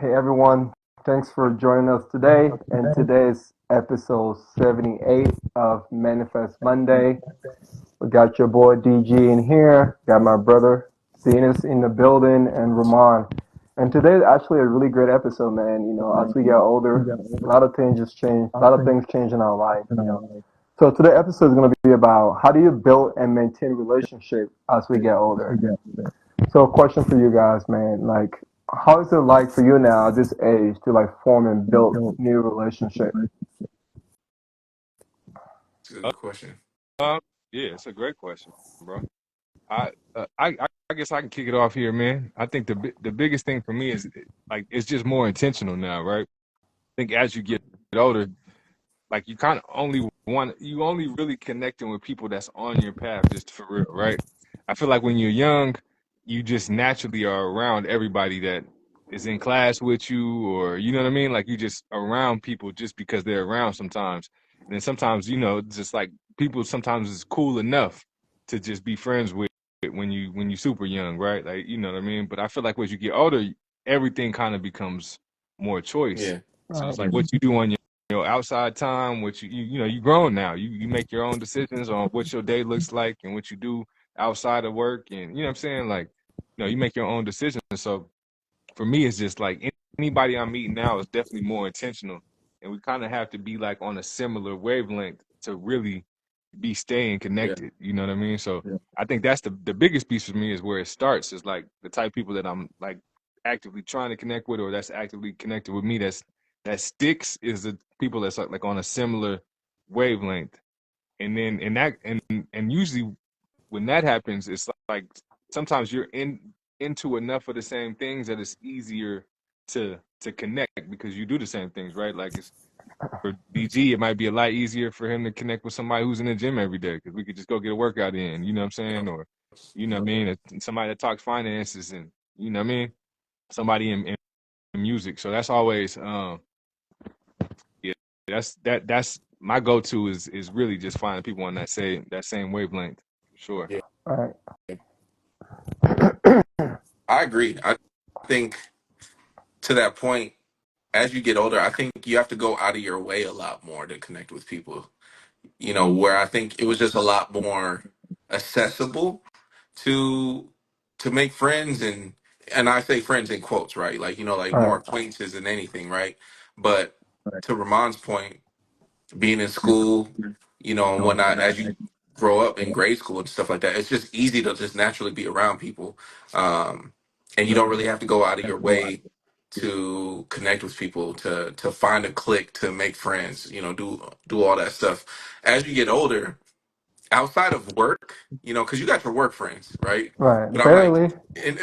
Hey everyone, thanks for joining us today. And today's episode 78 of Manifest Monday. We got your boy DG in here, got my brother Zenas in the building, and Ramond. And today's actually a really great episode, man. As we get older, a lot of things just change, a lot of things change in our life. So today's episode is going to be about how do you build and maintain relationship as we get older. So, a question for you guys, man. Like, how is it like for you now at this age to like form and build new relationship? It's a Uh, good question. yeah, it's a great question, bro. I guess I can kick it off here, man. I think the biggest thing for me is like it's just more intentional now, right? I think as you get older, like you kind of you only really connecting with people that's on your path, just for real, right? I feel like when you're young, you just naturally are around everybody that is in class with you, or you know what I mean. Like you just around people just because they're around sometimes, and then sometimes just like people sometimes is cool enough to just be friends with when you super young, right? Like you know what I mean. But I feel like as you get older, everything kind of becomes more choice. Yeah, So Right, it's like what you do on your outside time, what you grown now. You make your own decisions on what your day looks like and what you do outside of work, and you know what I'm saying. Like, you make your own decisions. So for me, it's just like anybody I'm meeting now is definitely more intentional, and we kind of have to be like on a similar wavelength to really be staying yeah, connected. You know what I mean? So I think that's the biggest piece for me is where it starts. Is like the type of people that I'm like actively trying to connect with, or that's actively connected with me. That sticks is the people that's like on a similar wavelength, and then and usually when that happens, it's like sometimes you're into enough of the same things that it's easier to connect because you do the same things, right? Like it's for DG, it might be a lot easier for him to connect with somebody who's in the gym every day because we could just go get a workout in, you know what I'm yeah, saying? Or you know what I mean? Somebody that talks finances and you know what I mean? Somebody in music. So that's always yeah, that's my go-to is really just finding people on that same wavelength for sure. yeah. right, I agree. I think to that point, as you get older, I think you have to go out of your way a lot more to connect with people. Where I think it was just a lot more accessible to to make friends and I say friends in quotes, right? Like, like more right, acquaintances than anything, right? But to Ramon's point, being in school, and whatnot, as you grow up in grade school and stuff like that, it's just easy to just naturally be around people. And you don't really have to go out of your way to connect with people, to find a clique, to make friends, do all that stuff. As you get older, outside of work, because you got your work friends, right? right. But I'm like, Barely.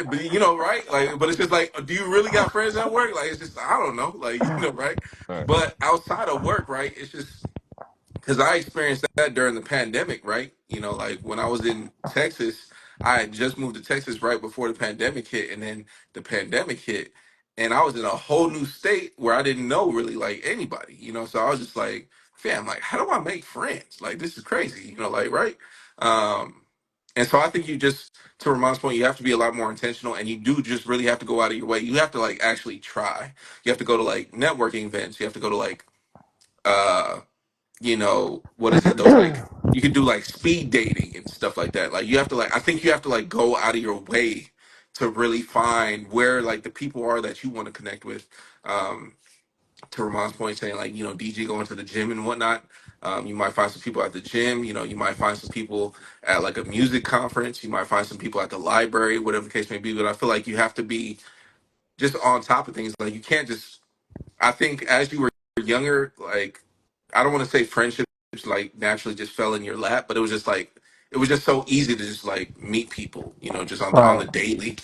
but right? Like, but it's just like, do you really got friends at work? Like, it's just, I don't know, like, right? Right. But outside of work, right? It's just because I experienced that during the pandemic, right? Like when I was in Texas, I had just moved to Texas right before the pandemic hit, and then the pandemic hit, and I was in a whole new state where I didn't know really like anybody, so I was just like, fam, like, how do I make friends? Like, this is crazy, like, right? Um, and so I think you just, to Ramon's point, you have to be a lot more intentional, and you do just really have to go out of your way. You have to like actually try. You have to go to like networking events. You have to go to like uh what is it? Those like you can do like speed dating and stuff like that. Like you have to like I think you have to like go out of your way to really find where like the people are that you want to connect with. Um, to Ramon's point, saying like DG going to the gym and whatnot. You might find some people at the gym. You might find some people at like a music conference. You might find some people at the library, whatever the case may be. But I feel like you have to be just on top of things. Like you can't just I think as you were younger, like I don't want to say friendships like naturally just fell in your lap, but it was just like it was just so easy to just like meet people, just on Right. the daily.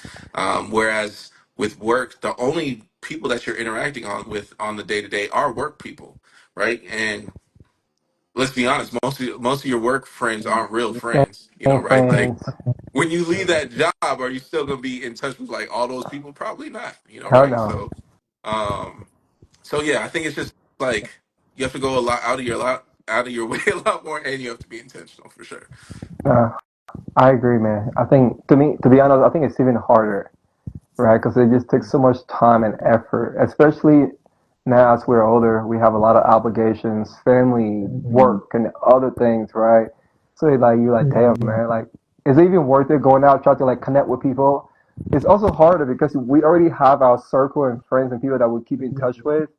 Whereas with work, the only people that you're interacting with on the day to day are work people, right? And let's be honest, most of your work friends aren't real friends, Ain't right? Like friends. when you leave that job, are you still gonna be in touch with like all those people? Probably not, Hell right? no. Um, so yeah, I think it's just like you have to go a lot out of your way a lot more, and you have to be intentional for sure. Uh, I agree, man. I think to me, to be honest, I think it's even harder right? Because it just takes so much time and effort, especially now as we're older. We have a lot of obligations, family, work, and other things, right? So like you're like, damn, man, like, is it even worth it going out trying to like connect with people? It's also harder because we already have our circle and friends and people that we keep in touch with.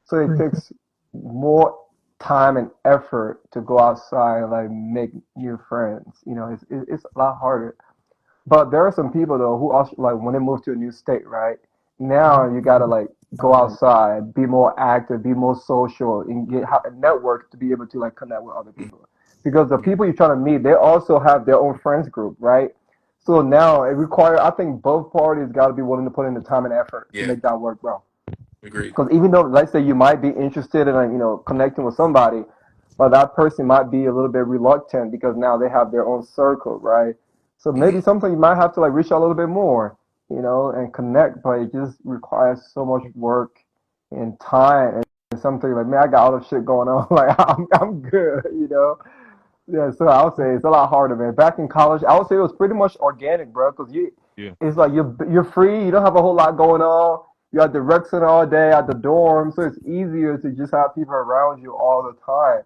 So it takes more time and effort to go outside and like make new friends. You know, it's a lot harder. But there are some people though who also like when they move to a new state, right? Now you gotta like go outside, be more active, be more social, and get a network to be able to like connect with other people. Because the people you're trying to meet, they also have their own friends group, right? So now it requires. I think both parties got to be willing to put in the time and effort to Yeah, make that work, bro. agreed. Because even though, let's say you might be interested in, connecting with somebody, but that person might be a little bit reluctant because now they have their own circle, right? So maybe Hmm. something you might have to like reach out a little bit more, and connect, but it just requires so much work and time and something like, man, I got all this shit going on. Like I'm good. Yeah, so I would say it's a lot harder, man. Back in college, I would say it was pretty much organic, bro, because Yeah. it's like you're free. You don't have a whole lot going on. You're at the rec center all day at the dorm, so it's easier to just have people around you all the time.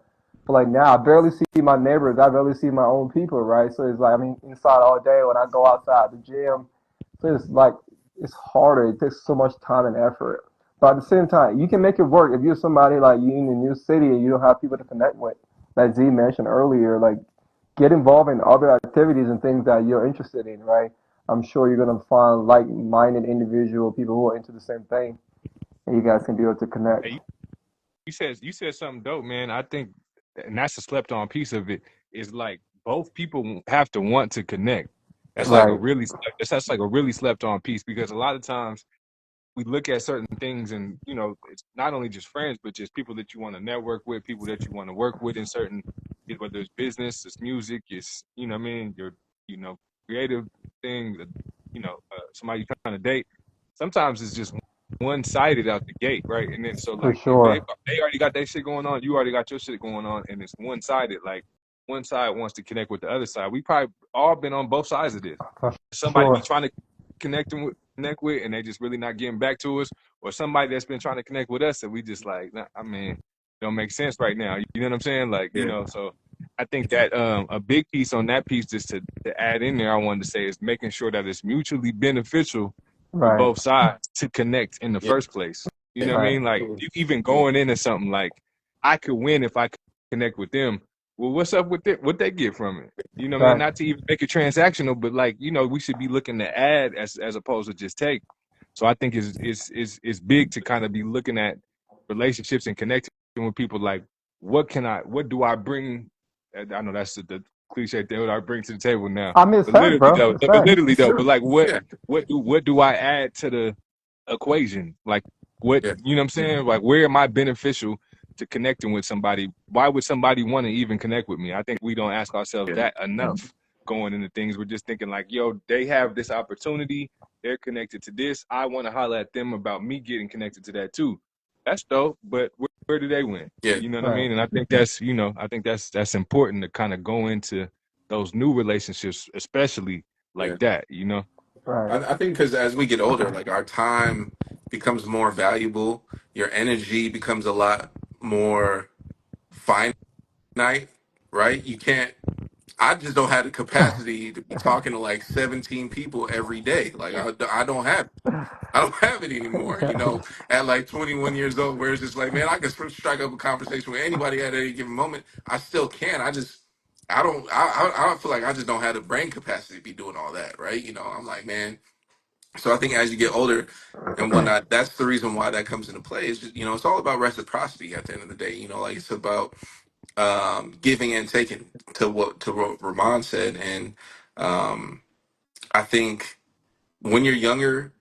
But like now, I barely see my neighbors. I barely see my own people, right? So it's like I mean, inside all day when I go outside the gym. So it's like it's harder. It takes so much time and effort. But at the same time, you can make it work if you're somebody like you in a new city and you don't have people to connect with. Like Z mentioned earlier, like get involved in other activities and things that you're interested in, right? I'm sure you're gonna find like-minded individual people who are into the same thing, and you guys can be able to connect. Hey, you said something dope, man. I think, and that's the slept on piece of it, is like both people have to want to connect. That's like a Right, really that's like a really slept on piece because a lot of times we look at certain things and it's not only just friends but just people that you want to network with, people that you want to work with in certain, whether it's business, it's music, it's what I mean, your you know creative thing, somebody you're trying to date. Sometimes it's just one sided out the gate, right? And then so for like if they sure, they already got that shit going on, you already got your shit going on, and it's one sided. Like one side wants to connect with the other side. We probably all been on both sides of this. for Somebody we sure. trying to connect with, and they just really not getting back to us, or somebody that's been trying to connect with us, and we just like, nah, I mean, it don't make sense right now. You know what I'm saying? Like, Yeah, so I think that a big piece on that piece, just to add in there, I wanted to say is making sure that it's mutually beneficial for Right, both sides to connect in the yeah, first place. You know what I right. mean? Like you even going into something like I could win if I connect with them. Well, what's up with it? What they get from it? You know what I mean? Fact. Not to even make it transactional, but like, we should be looking to add as opposed to just take. So I think it's big to kind of be looking at relationships and connecting with people like what do I bring? I know that's the cliche thing, what I bring to the table now. I mean, it's But fact, literally bro. though, It's fact. it's but true. like Yeah, what do I add to the equation? Like what, yeah, you know what I'm saying? Like where am I beneficial to connecting with somebody? Why would somebody want to even connect with me? I think we don't ask ourselves yeah, that enough going into things. We're just thinking like, yo, they have this opportunity. They're connected to this. I want to holler at them about me getting connected to that too. That's dope, but where do they win? yeah, You know what I Right, mean? And I think that's important to kind of go into those new relationships, especially yeah. like that. right. I think because as we get older, like our time becomes more valuable. Your energy becomes a lot more finite, right? You can't. I just don't have the capacity to be talking to like 17 people every day. Like I don't have. I don't have it anymore, at like 21 years old, where it's just like, man, I can strike up a conversation with anybody at any given moment. I still can. I don't feel like I just don't have the brain capacity to be doing all that, right? I'm like, man. So I think as you get older and whatnot, that's the reason why that comes into play. Is just, it's all about reciprocity at the end of the day. Like it's about giving and taking to what Ramon said, and um, I think when you're younger,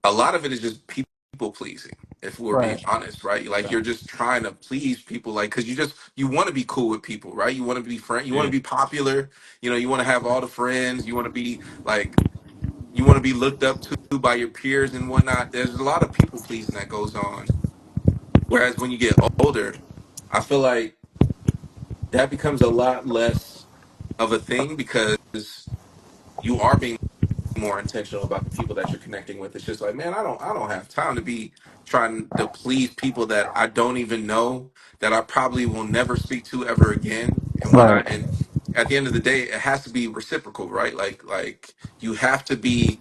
a lot of it is just people pleasing. If we're being Right. honest, right? Like you're just trying to please people, like because you want to be cool with people, right? You want to be friend, you want to Yeah. be popular, you want to have all the friends, you want to be like you want to be looked up to by your peers and whatnot. There's a lot of people pleasing that goes on. Whereas when you get older, I feel like that becomes a lot less of a thing because you are being more intentional about the people that you're connecting with. It's just like, man, I don't have time to be trying to please people that I don't even know, that I probably will never speak to ever again and Right. whatnot. And at the end of the day, it has to be reciprocal, right? Like you have to be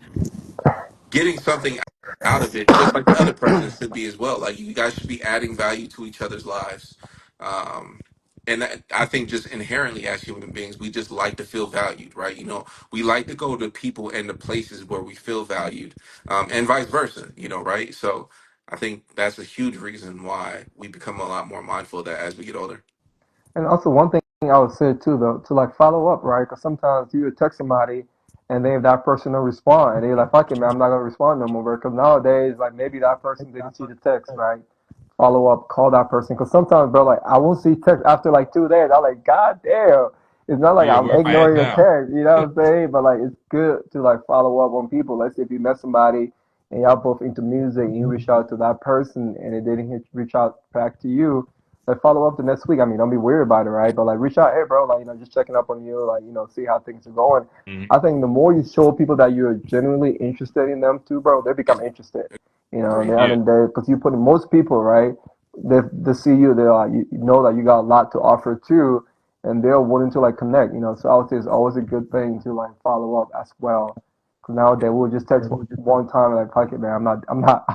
getting something out of it, just like the other person should be as well. Like you guys should be adding value to each other's lives. Um, and I think just inherently as human beings, we just like to feel valued, right? You know, we like to go to people and the places where we feel valued, and vice versa, you know, right? So I think that's a huge reason why we become a lot more mindful of that as we get older. And also one thing I would say too, though, to like follow up, right? Because sometimes you would text somebody, and then if that person don't respond, and they're like, "Fuck it, man, I'm not gonna respond no more." Because nowadays, like maybe that person didn't see the text, right? Follow up, call that person. Because sometimes, bro, like I will see text after like 2 days. I'm like, God damn. It's not like Yeah, I'm where am I at ignoring your now? text, you know what I'm saying? But like it's good to like follow up on people. Let's say if you met somebody and y'all both into music, and you reach out to that person and it didn't reach out back to you, like follow up the next week. I mean, don't be weird about it, right? But like reach out, hey, bro, like just checking up on you, like see how things are going. Mhm. I think the more you show people that you're genuinely interested in them too, bro, they become interested. At Agreed. the end Yeah. of the day, because you put in most people, right? They see you, they're like, you know that you got a lot to offer too, and they're willing to like connect. So I would say it's always a good thing to like follow up as well. Because nowadays we'll just text one time and like, fuck it, man. I'm not.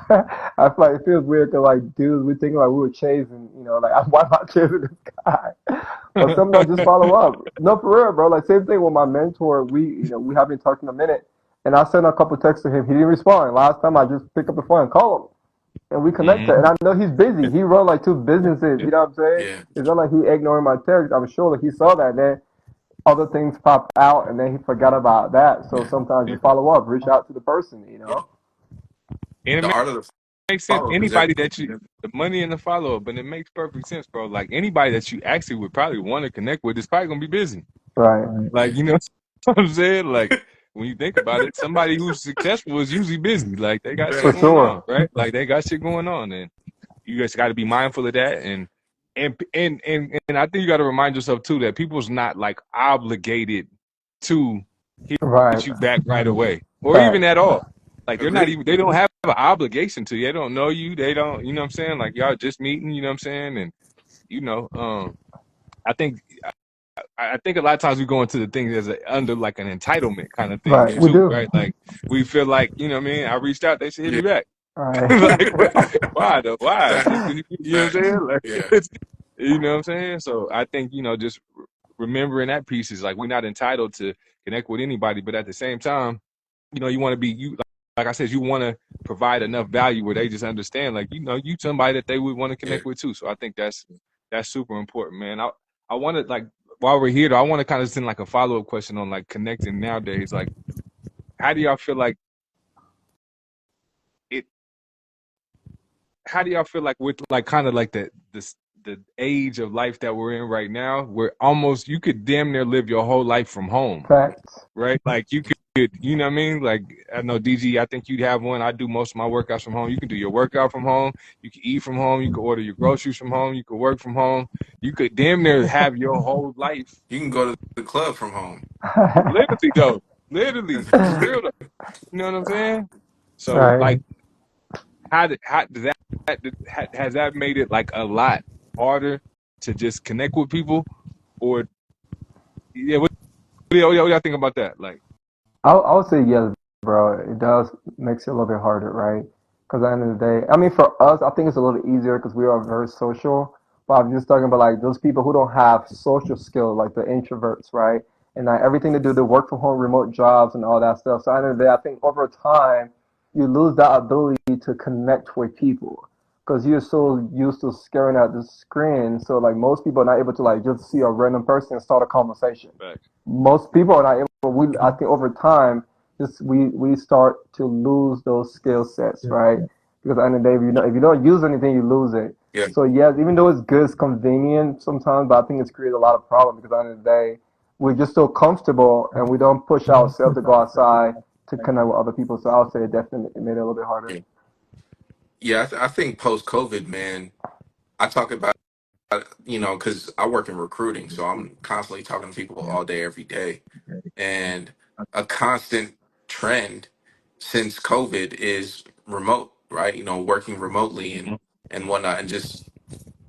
I feel like it feels weird because like, dudes, we think like we were chasing, like, why am I chasing this guy? But sometimes just follow up. No, for real, bro. Like same thing with my mentor. We haven't talked in a minute, and I sent a couple texts to him. He didn't respond. Last time I just picked up the phone and called him, and we connected. Hmm. And I know he's busy. He run like two businesses. Yeah. You know what I'm saying? Yeah. It's not like he ignoring my text. I'm sure that he saw that. And then other things pop out, and then he forgot about that. So Yeah. sometimes Yeah. you follow up, reach out to the person. Yeah. And The it art of the makes sense. follow up is Anybody everything. that you, the money and the follow up, and it makes perfect sense, bro. Like anybody that you actually would probably want to connect with is probably gonna be busy. Right. Like, Yeah. what I'm saying? Like, when you think about it, somebody who's successful is usually busy. Like, they got shit For Right. going on, sure. right? Like, they got shit going on, and you just got to be mindful of that. And I think you got to remind yourself too that people's not like obligated to hit Right. you back right away, or even Facts. at all. Like, they're not Agreed. even. They don't have an obligation to you. They don't know you. They don't. You know what I'm saying? Like, y'all just meeting. You know what I'm saying? And you know, I think I think a lot of times we go into the things as under like an entitlement kind of thing Right. Yeah. We too, do. right? Like we feel like, you know what I mean? I reached out, they should hit Yeah. me back. Right. Like why though? Why? Fact. You know what I'm Facts. saying? Like Yeah. you know what I'm saying? So I think, just remembering that piece is like we're not entitled to connect with anybody, but at the same time, you want to be you like I said, you want to provide enough value where they just understand, like, you somebody that they would want to Yeah. connect with too. So I think that's super important, man. I want to like while we're here though, I want to kind of send like a follow up question on like connecting nowadays. Like, how do y'all feel like it? How do y'all feel like with like kind of like the age of life that we're in right now, where almost you could damn near live your whole life from home, Facts. right? Like you could, you know what I mean? Like I know DG, I think you'd have one. I do most of my workouts from home. You can do your workout from home. You can eat from home. You can order your groceries from home. You can work from home. You could damn near have your whole life. You can go to the club from home. Literally though, literally for real though. You know what I'm saying? So Right. like, how does has that made it like a lot harder to just connect with people, or yeah? What y'all think about that? Like, I would say yes, bro. It does makes it a little bit harder, right? Because at the end of the day, I mean, for us, I think it's a little easier because we are very social. But I'm just talking about like those people who don't have social skills, like the introverts, right? And like everything to do, the work from home, remote jobs, and all that stuff. So at the end of the day, I think over time you lose that ability to connect with people because you're so used to staring at the screen. So like most people are not able to like just see a random person and start a conversation. facts. Most people are not able. I think over time, just we start to lose those skill sets, right? Because at the end of the day, if you don't use anything, you lose it. Yeah. So yes, even though it's good, it's convenient sometimes, but I think it's created a lot of problems because at the end of the day, we're just so comfortable and we don't push ourselves to go outside to connect with other people. So I would say it definitely made it a little bit harder. Yeah. Yeah. I think post COVID, man, I talk about, because I work in recruiting, so I'm constantly talking to people all day, every day, and a constant trend since COVID is remote, right? You know, working remotely and whatnot, and just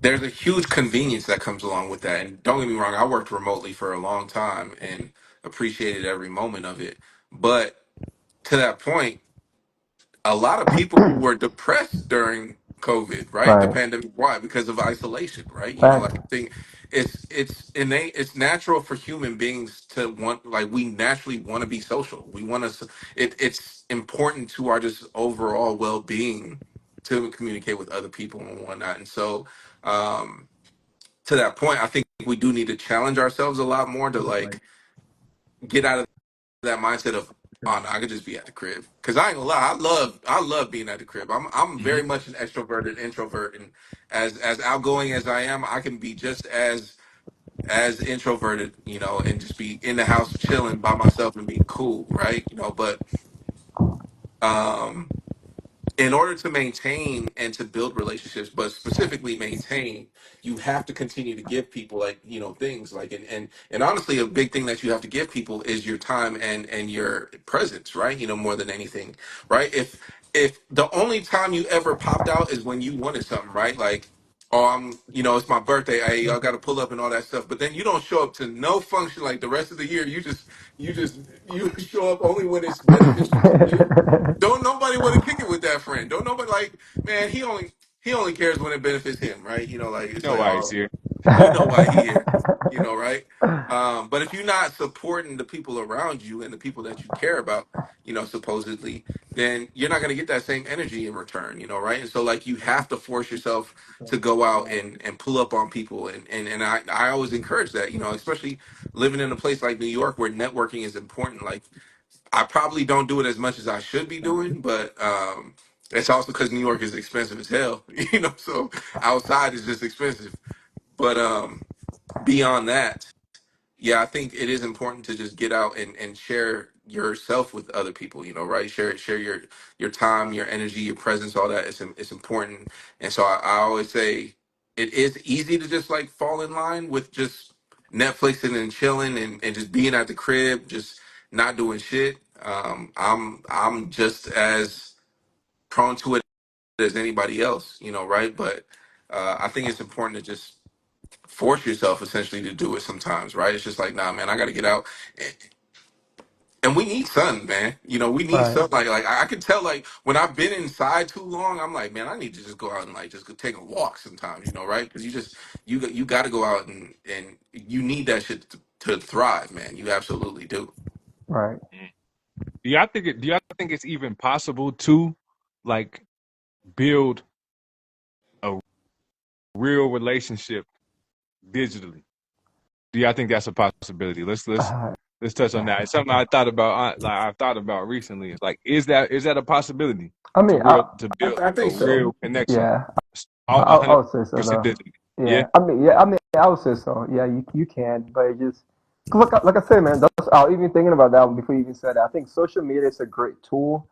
there's a huge convenience that comes along with that. And don't get me wrong, I worked remotely for a long time and appreciated every moment of it. But to that point, a lot of people who were depressed during COVID, right? The Right. pandemic, why? Because of isolation, right? You know, Fact. like I think it's innate, it's natural for human beings to want, like we naturally want to be social. We want to. It's important to our just overall well being to communicate with other people and whatnot. And so, um, to that point, I think we do need to challenge ourselves a lot more to like get out of that mindset of, oh no, I could just be at the crib. Cause I ain't gonna lie, I love being at the crib. I'm Hmm. very much an extroverted introvert, and as outgoing as I am, I can be just as introverted, you know, and just be in the house chilling by myself and being cool, right? You know, but um in order to maintain and to build relationships, but specifically maintain, you have to continue to give people like, you know, things like, and honestly, a big thing that you have to give people is your time and your presence, right? You know, more than anything, right? If the only time you ever popped out is when you wanted something, right? Like, oh, you know, it's my birthday, I got to pull up and all that stuff, but then you don't show up to no function like the rest of the year. You show up only when it's beneficial to you. Don't nobody want to kick it with that friend. Don't nobody like, man, he only cares when it benefits him, right? You know, like You it's know like, why he's oh, here. we know why he here, you know, right? But if you're not supporting the people around you and the people that you care about, you know, supposedly, then you're not gonna get that same energy in return, you know, right? And so like you have to force yourself to go out and pull up on people and I always encourage that, you know, especially living in a place like New York where networking is important. Like I probably don't do it as much as I should be doing, but it's also because New York is expensive as hell, you know. So outside is just expensive. But beyond that, yeah, I think it is important to just get out and share yourself with other people, you know, right? Share your time, your energy, your presence, all that. It's important. And so I always say it is easy to just like fall in line with just Netflixing and chilling and just being at the crib, just not doing shit. I'm just as prone to it as anybody else, you know, right? But I think it's important to just force yourself essentially to do it sometimes, right? It's just like, nah, man, I got to get out, and we need sun, man. You know, we need Right. sun. Like I can tell, like when I've been inside too long, I'm like, man, I need to just go out and like just go take a walk sometimes, you know, right? Because you got to go out and you need that shit to thrive, man. You absolutely do. Right. Mm. Do y'all think it's even possible to like build a real relationship digitally? Do y'all think that's a possibility? Uh, Let's touch on that. It's something I thought about. Like I've thought about recently. It's like, is that a possibility I mean, to I, build I a think so. real connection, yeah, I 100% would say so though. digitally? Yeah. Yeah, I mean, I would say so. Yeah, you can, but it just like I said, man. That's I was even thinking about that one before you even said that. I think social media is a great tool.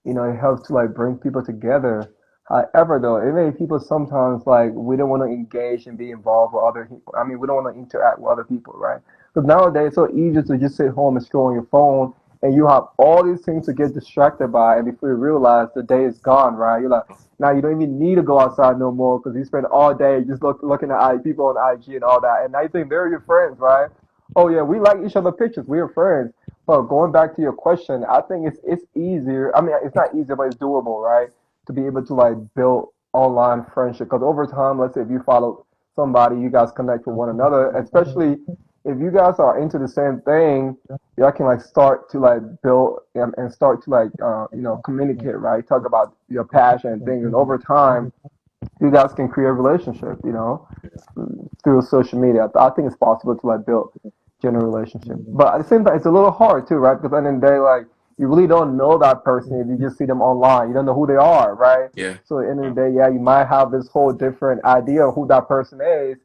You know, it helps to like bring people together. However, though, it made people sometimes like we don't want to engage and be involved with other people. I mean, we don't want to interact with other people, right? Because nowadays it's so easy to just sit home and scroll on your phone, and you have all these things to get distracted by, and before you realize the day is gone, right? You're like, now you don't even need to go outside no more because you spend all day just looking at people on IG and all that, and now you think they're your friends, right? Oh yeah, we like each other pictures, we are friends. But going back to your question, I think it's easier. I mean, it's not easier, but it's doable, right? To be able to like build online friendship because over time, let's say if you follow somebody, you guys connect with one another, especially if you guys are into the same thing, y'all can like start to like build and start to like communicate, right? Talk about your passion and things, and over time, you guys can create a relationship, through social media. I think it's possible to like build genuine relationship, but at the same time, it's a little hard too, right? Because at the end of the day, like you really don't know that person if you just see them online. You don't know who they are, right? Yeah, So at the end of the day, yeah, you might have this whole different idea of who that person is,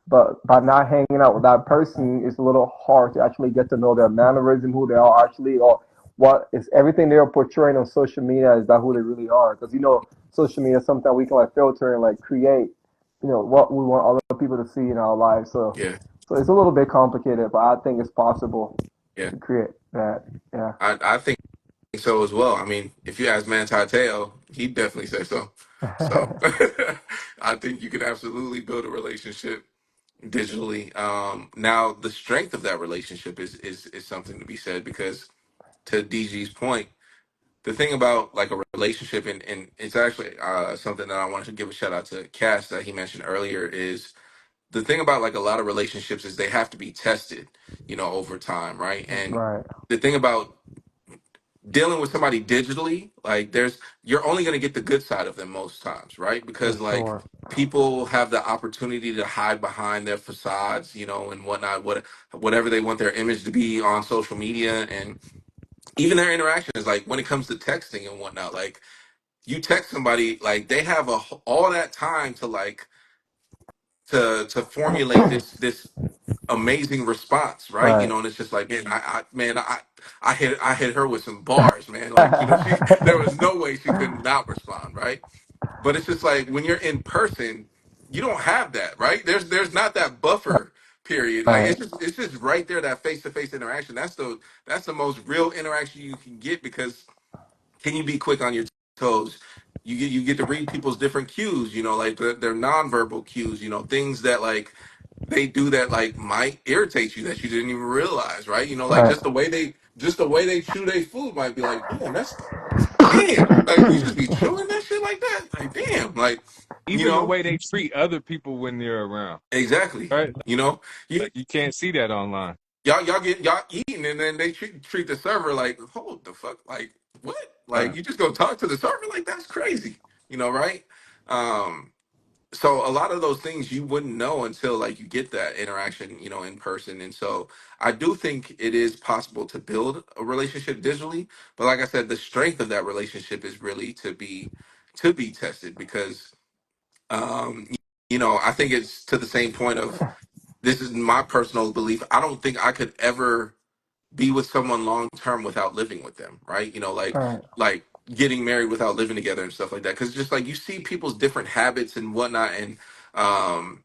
but by not hanging out with that person, it's a little hard to actually get to know their mannerism, who they are actually, or what is everything they're portraying on social media. Is that who they really are? Because social media sometimes we can like filter and like create what we want other people to see in our lives. So yeah, so it's a little bit complicated, but I think it's possible yeah. to create that. Yeah. I think so as well. I mean, if you ask Manti Te'o, he'd definitely say so. So I think you can absolutely build a relationship digitally. Now, the strength of that relationship is something to be said because, to DG's point, the thing about like a relationship, and it's actually something that I wanted to give a shout out to Cass that he mentioned earlier, is the thing about like a lot of relationships is they have to be tested, over time, right? And Right, the thing about dealing with somebody digitally, like you're only going to get the good side of them most times, right? for Because like sure. people have the opportunity to hide behind their facades, and whatnot, whatever they want their image to be on social media, and even their interactions, like when it comes to texting and whatnot, like you text somebody, like they have all that time to like to formulate this amazing response, right? Right. And it's just like, I hit her with some bars, man. Like, she there was no way she could not respond, right? But it's just like when you're in person, you don't have that, right? There's not that buffer period. Like Right, it's just right there, that face to face interaction. That's the most real interaction you can get because can you be quick on your toes? You get to read people's different cues, like their nonverbal cues, things that like they do that like might irritate you that you didn't even realize, right? Like right, just the way they chew their food might be like, damn, like you just be chewing that shit like that, like damn, like you Even the know way they treat other people when they're around, exactly, right? you Like you can't see that online. y'all eating and then they treat the server like, hold the fuck, like what? Like Right. you just go talk to the server, like that's crazy, right? Um, so a lot of those things you wouldn't know until like you get that interaction, in person. And so I do think it is possible to build a relationship digitally, but like I said, the strength of that relationship is really to be tested because um, I think it's to the same point of, this is my personal belief. I don't think I could ever be with someone long term without living with them, right? right, Like getting married without living together and stuff like that. Because just like you see people's different habits and whatnot, and um,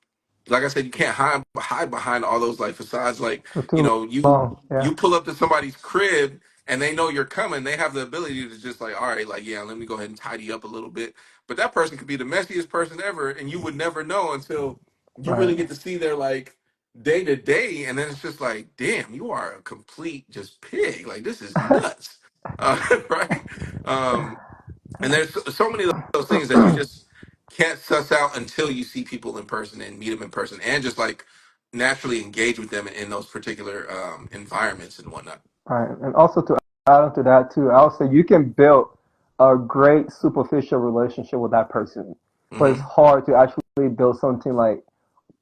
like I said, you can't hide behind all those like facades. Like for you too know, you long. Yeah, you pull up to somebody's crib and they know you're coming. They have the ability to just like, all right, like yeah, let me go ahead and tidy up a little bit. But that person could be the messiest person ever, and you would never know until you right, really get to see their like day to day, and then it's just like, damn, you are a complete just pig. Like this is nuts, right? Um, and there's so many of those things that you just can't suss out until you see people in person and meet them in person, and just like naturally engage with them in those particular environments and whatnot. right. And also to add on to that too, I would say you can build a great superficial relationship with that person, but it's Hmm. hard to actually build something like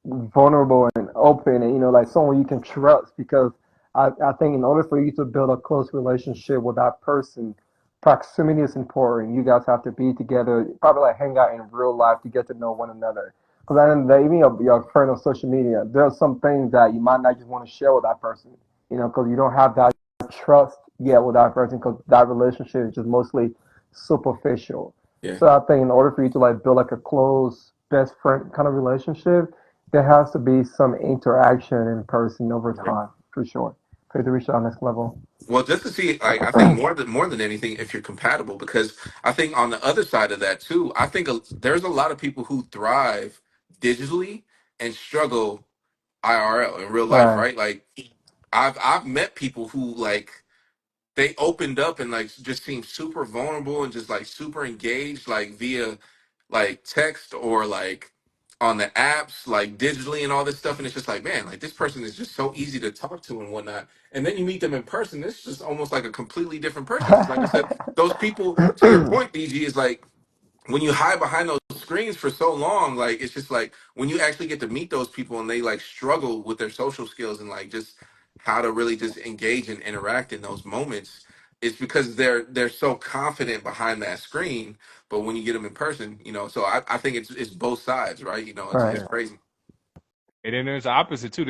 vulnerable and open and like someone you can trust because I think in order for you to build a close relationship with that person, proximity is important. You guys have to be together, probably like hang out in real life to get to know one another. Because at the end of the day, even your friend on social media, there are some things that you might not just want to share with that person, because you don't have that trust yet with that person because that relationship is just mostly superficial. Yeah. So I think in order for you to like build like a close best friend kind of relationship, there has to be some interaction in person over time, for sure, for you to reach that next level. Well, just to see, like, I think more than anything, if you're compatible, because I think on the other side of that too, I think there's a lot of people who thrive digitally and struggle IRL in real life, Right, right? Like, I've met people who like they opened up and like just seemed super vulnerable and just like super engaged, like via like text or like on the apps, like digitally and all this stuff. And it's just like, man, like this person is just so easy to talk to and whatnot. And then you meet them in person, it's just almost like a completely different person. Because like I said, those people, to your point, DG, is like when you hide behind those screens for so long, like it's just like when you actually get to meet those people and they like struggle with their social skills and like just how to really just engage and interact in those moments, it's because they're so confident behind that screen. But when you get them in person, so I think it's both sides, right? It's right. crazy. And then there's the opposite too.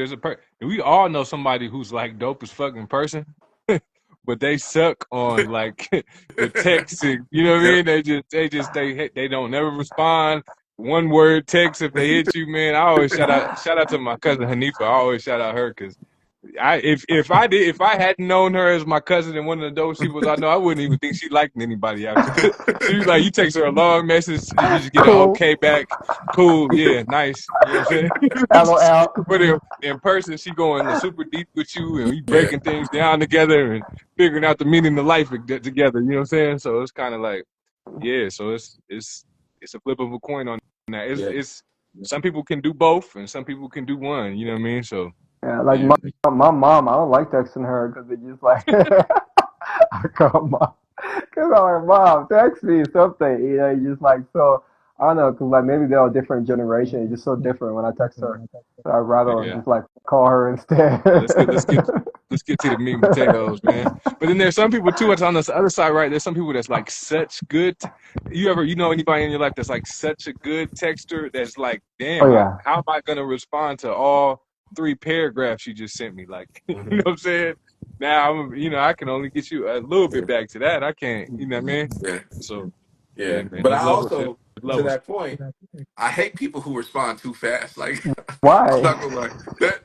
And we all know somebody who's like dope as fucking person, but they suck on like the texting. You know what I Yep. mean? They don't never respond. One word text if they hit you, man. I always shout out to my cousin Hanifa. I always shout out her because If I hadn't known her as my cousin and one of those people I know, I wouldn't even think she liked anybody after that. She was like, you text her a long message, you just get an Cool. okay back, cool, yeah, nice. You know what I'm saying? LOL. But in person, she going super deep with you, and we Yeah, breaking things down together and figuring out the meaning of life together. You know what I'm saying? So it's kind of like, yeah. So it's a flip of a coin on that. yeah, It's some people can do both, and some people can do one. You know what I mean? So Yeah, like yeah. my mom, I don't like texting her because it just like I call mom because I'm like, mom, text me something. You know, you just like so. I don't know, because like maybe they're a different generation. It's just so different when I text her. So I'd rather Yeah. just like call her instead. Yeah, let's get to the meat and potatoes, man. But then there's some people too. It's on the other side, right? There's some people that's like such good. You know anybody in your life that's like such a good texter that's like, Oh damn, yeah, how am I gonna respond to all 3 paragraphs you just sent me? Like, you know hmm what I'm saying? Now I can only get you a little bit yeah, back to that. I can't, you know what I mean? yeah, So yeah, yeah. man, But I there's levels. There's also, to levels. that point, I hate people who respond too fast. Like, I'm why? not gonna lie, that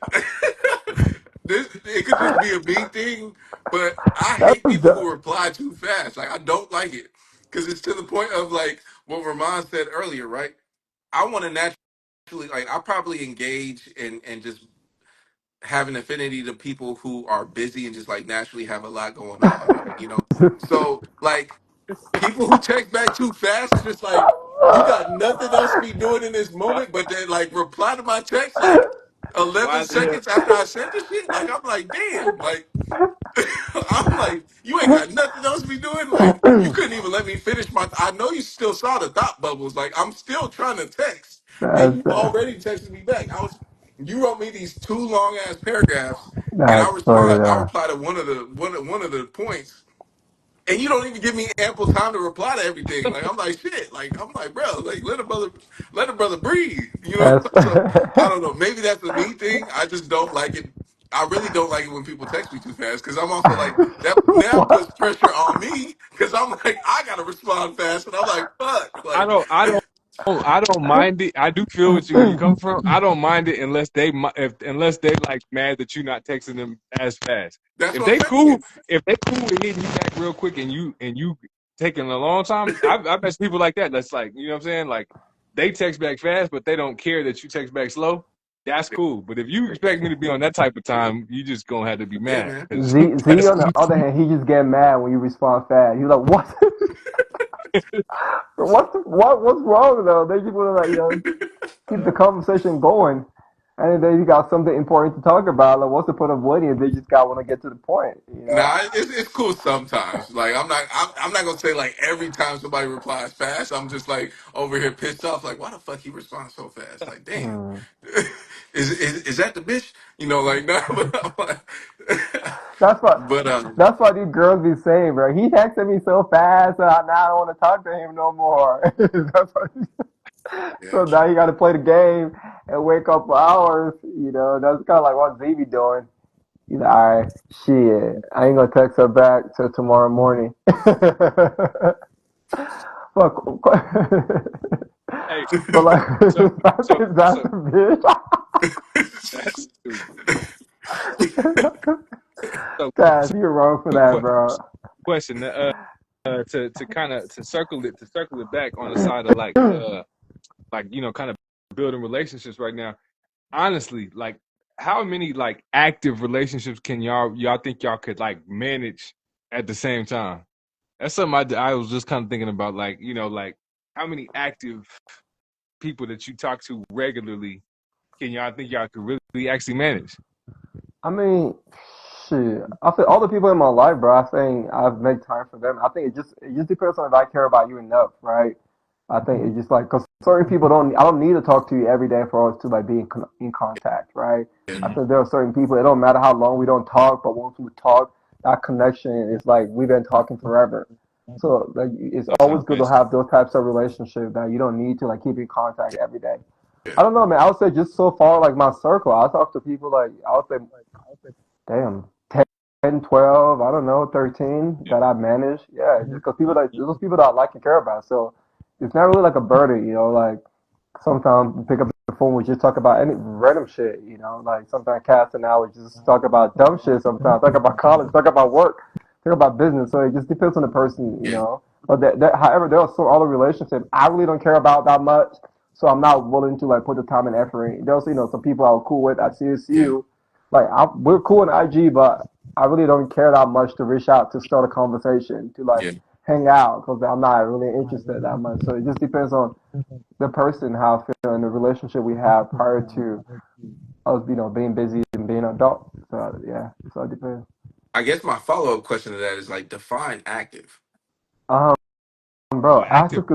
this it could just be a me thing, but I hate That's people who the, reply too fast. Like, I don't like it because it's to the point of like what Ramon said earlier, right? I want to naturally, like, I probably engage and just have an affinity to people who are busy and just like naturally have a lot going on, right? You know, so like people who text back too fast is just like you got nothing else to be doing in this moment, but then like reply to my text like 11 Why? seconds after I sent the shit. Like I'm like, damn, like I'm like, you ain't got nothing else to be doing. Like you couldn't even let me finish my. I know you still saw the thought bubbles. Like I'm still trying to text, and that's you already texted me back. You wrote me these two long ass paragraphs, and that's funny I though. reply to one of the points, and you don't even give me ample time to reply to everything. Like I'm like shit. Like I'm like bro. Like let a brother breathe. You know. That's So I don't know. Maybe that's a me thing. I just don't like it. I really don't like it when people text me too fast because I'm also like that now what? puts pressure on me because I'm like I gotta respond fast and I'm like fuck I like don't. I don't. I don't mind it. I do feel what you where you come from. I don't mind it unless they like mad that you're not texting them as fast. that's If what they I'm cool, saying. if they cool with hitting you back real quick and you taking a long time, I've met people like that. That's like you know what I'm saying. Like they text back fast, but they don't care that you text back slow. That's cool. But if you expect me to be on that type of time, you just gonna have to be Yeah, mad man. because Z that's on the other hand, he just get mad when you respond fast. He's like, "What? What's wrong though?" They just want to like keep the conversation going, and then you got something important to talk about. Like, what's the point of waiting if they just got want to get to the point? You know? Nah, it's cool sometimes. Like I'm not gonna say like every time somebody replies fast. I'm just like over here pissed off. Like why the fuck he responds so fast? Like damn, Hmm. is that the bitch? You know, like no, but I'm like, That's what. but That's what these girls be saying, bro. He texted me so fast, now I don't want to talk to him no more. That's what yeah, so now you got to play the game and wake up for hours. You know, that's kind of like what Z be doing. He's like, all right, shit, I ain't gonna text her back till tomorrow morning. Fuck. hey. But like, So so that's so the that's stupid. bitch. So, Taz, so you're wrong for quick that, bro. question. To kind of to circle it back on the side of like kind of building relationships right now. Honestly, like how many like active relationships can y'all think y'all could like manage at the same time? That's something I was just kind of thinking about. Like like how many active people that you talk to regularly can y'all think y'all could really actually manage? I mean, shit. I feel all the people in my life, bro. I think I've made time for them. I think it just depends on if I care about you enough, right? I think it's just like because certain people don't. I don't need to talk to you every day for us to like be in contact, right? yeah, I think there are certain people. It don't matter how long we don't talk, but once we talk, that connection is like we've been talking forever. So like it's That always sounds good to basic. have those types of relationships that you don't need to like keep in contact every day. yeah, I don't know, man. I would say just so far, like my circle, I talk to people like I would say damn, 10, 12, I don't know, 13 Yeah. that I manage. Yeah, just because people like those people that I like and care about. So it's not really like a burden, like sometimes pick up phone, we just talk about any random shit, you know. Like sometimes Cass and I would just talk about dumb shit. Sometimes talk about college, talk about work, talk about business. So it just depends on the person, you Yeah, know. But however, there are some other relationships I really don't care about that much, so I'm not willing to like put the time and effort in. There's some people I'm cool with at yeah, CSU, like we're cool on IG, but I really don't care that much to reach out to start a conversation to like yeah. hang out because I'm not really interested that much. So it just depends on the person, how I feel, and the relationship we have prior to us, being busy and being adult. So yeah, so it depends. I guess my follow up question to that is like define active. Um, Oh, bro, active.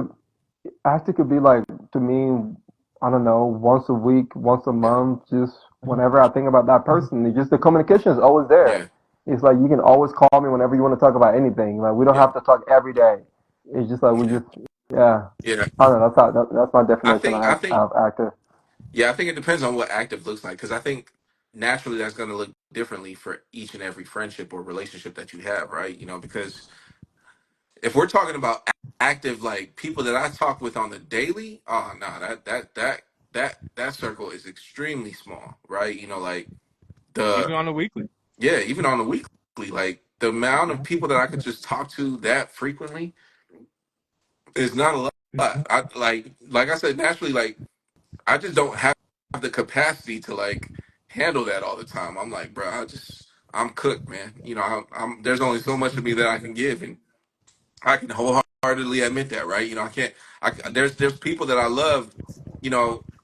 active could be like to me, I don't know, once a week, once a Yeah, month, just whenever I think about that person. It's just the communication is always there. yeah, It's like you can always call me whenever you want to talk about anything. Like we don't yeah, have to talk every day. It's just like we yeah, just yeah. yeah. I don't know. That's my I definition think, I think, of active. yeah, I think it depends on what active looks like because I think naturally that's going to look differently for each and every friendship or relationship that you have, right? Because if we're talking about active, like people that I talk with on the daily, oh no, that circle is extremely small, right? Like Even the on the weekly. yeah, even on the weekly, like the amount of people that I could just talk to that frequently is not a lot. I like I said, naturally, like I just don't have the capacity to like handle that all the time. I'm like, bro, I'm cooked, man. I'm there's only so much of me that I can give, and I can wholeheartedly admit that, right? I can't. There's people that I love.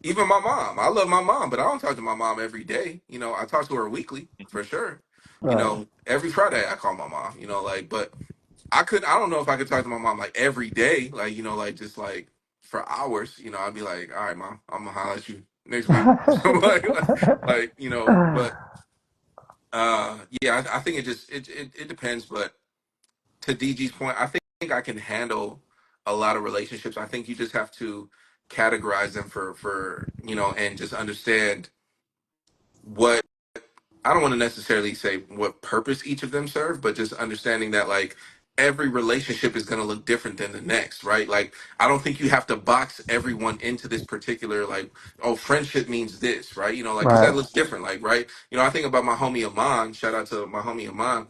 Even my mom. I love my mom, but I don't talk to my mom every day. I talk to her weekly for sure. Right. Every Friday I call my mom. Like, but I could. I don't know if I could talk to my mom like every day, like like just like for hours. I'd be like, all right, mom, I'm gonna holler at you next week. Like, but yeah, I think it depends, but to DG's point, I think I can handle a lot of relationships. I think you just have to categorize them for and just understand what I don't want to necessarily say what purpose each of them serve, but just understanding that like every relationship is going to look different than the next, right? Like I don't think you have to box everyone into this particular like, oh, friendship means this, right? Like because that Right. looks different, like right. I think about my homie Amon. Shout out to my homie Amon.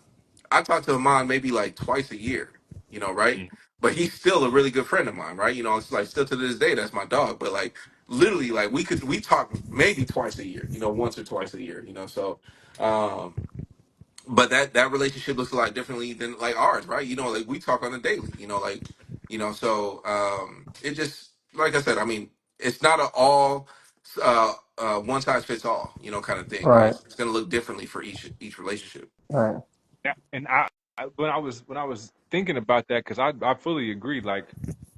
I talk to Amon maybe like twice a year, right? But he's still a really good friend of mine, right? It's like still to this day that's my dog, but like literally like we talk maybe twice a year, once or twice a year, so um, but that relationship looks a lot differently than like ours, right? Like we talk on a daily, like so it just like I said, I mean, it's not a all one size fits all, kind of thing, right? Right. It's gonna look differently for each relationship. Right. Yeah, and when I was thinking about that, because I fully agree. Like,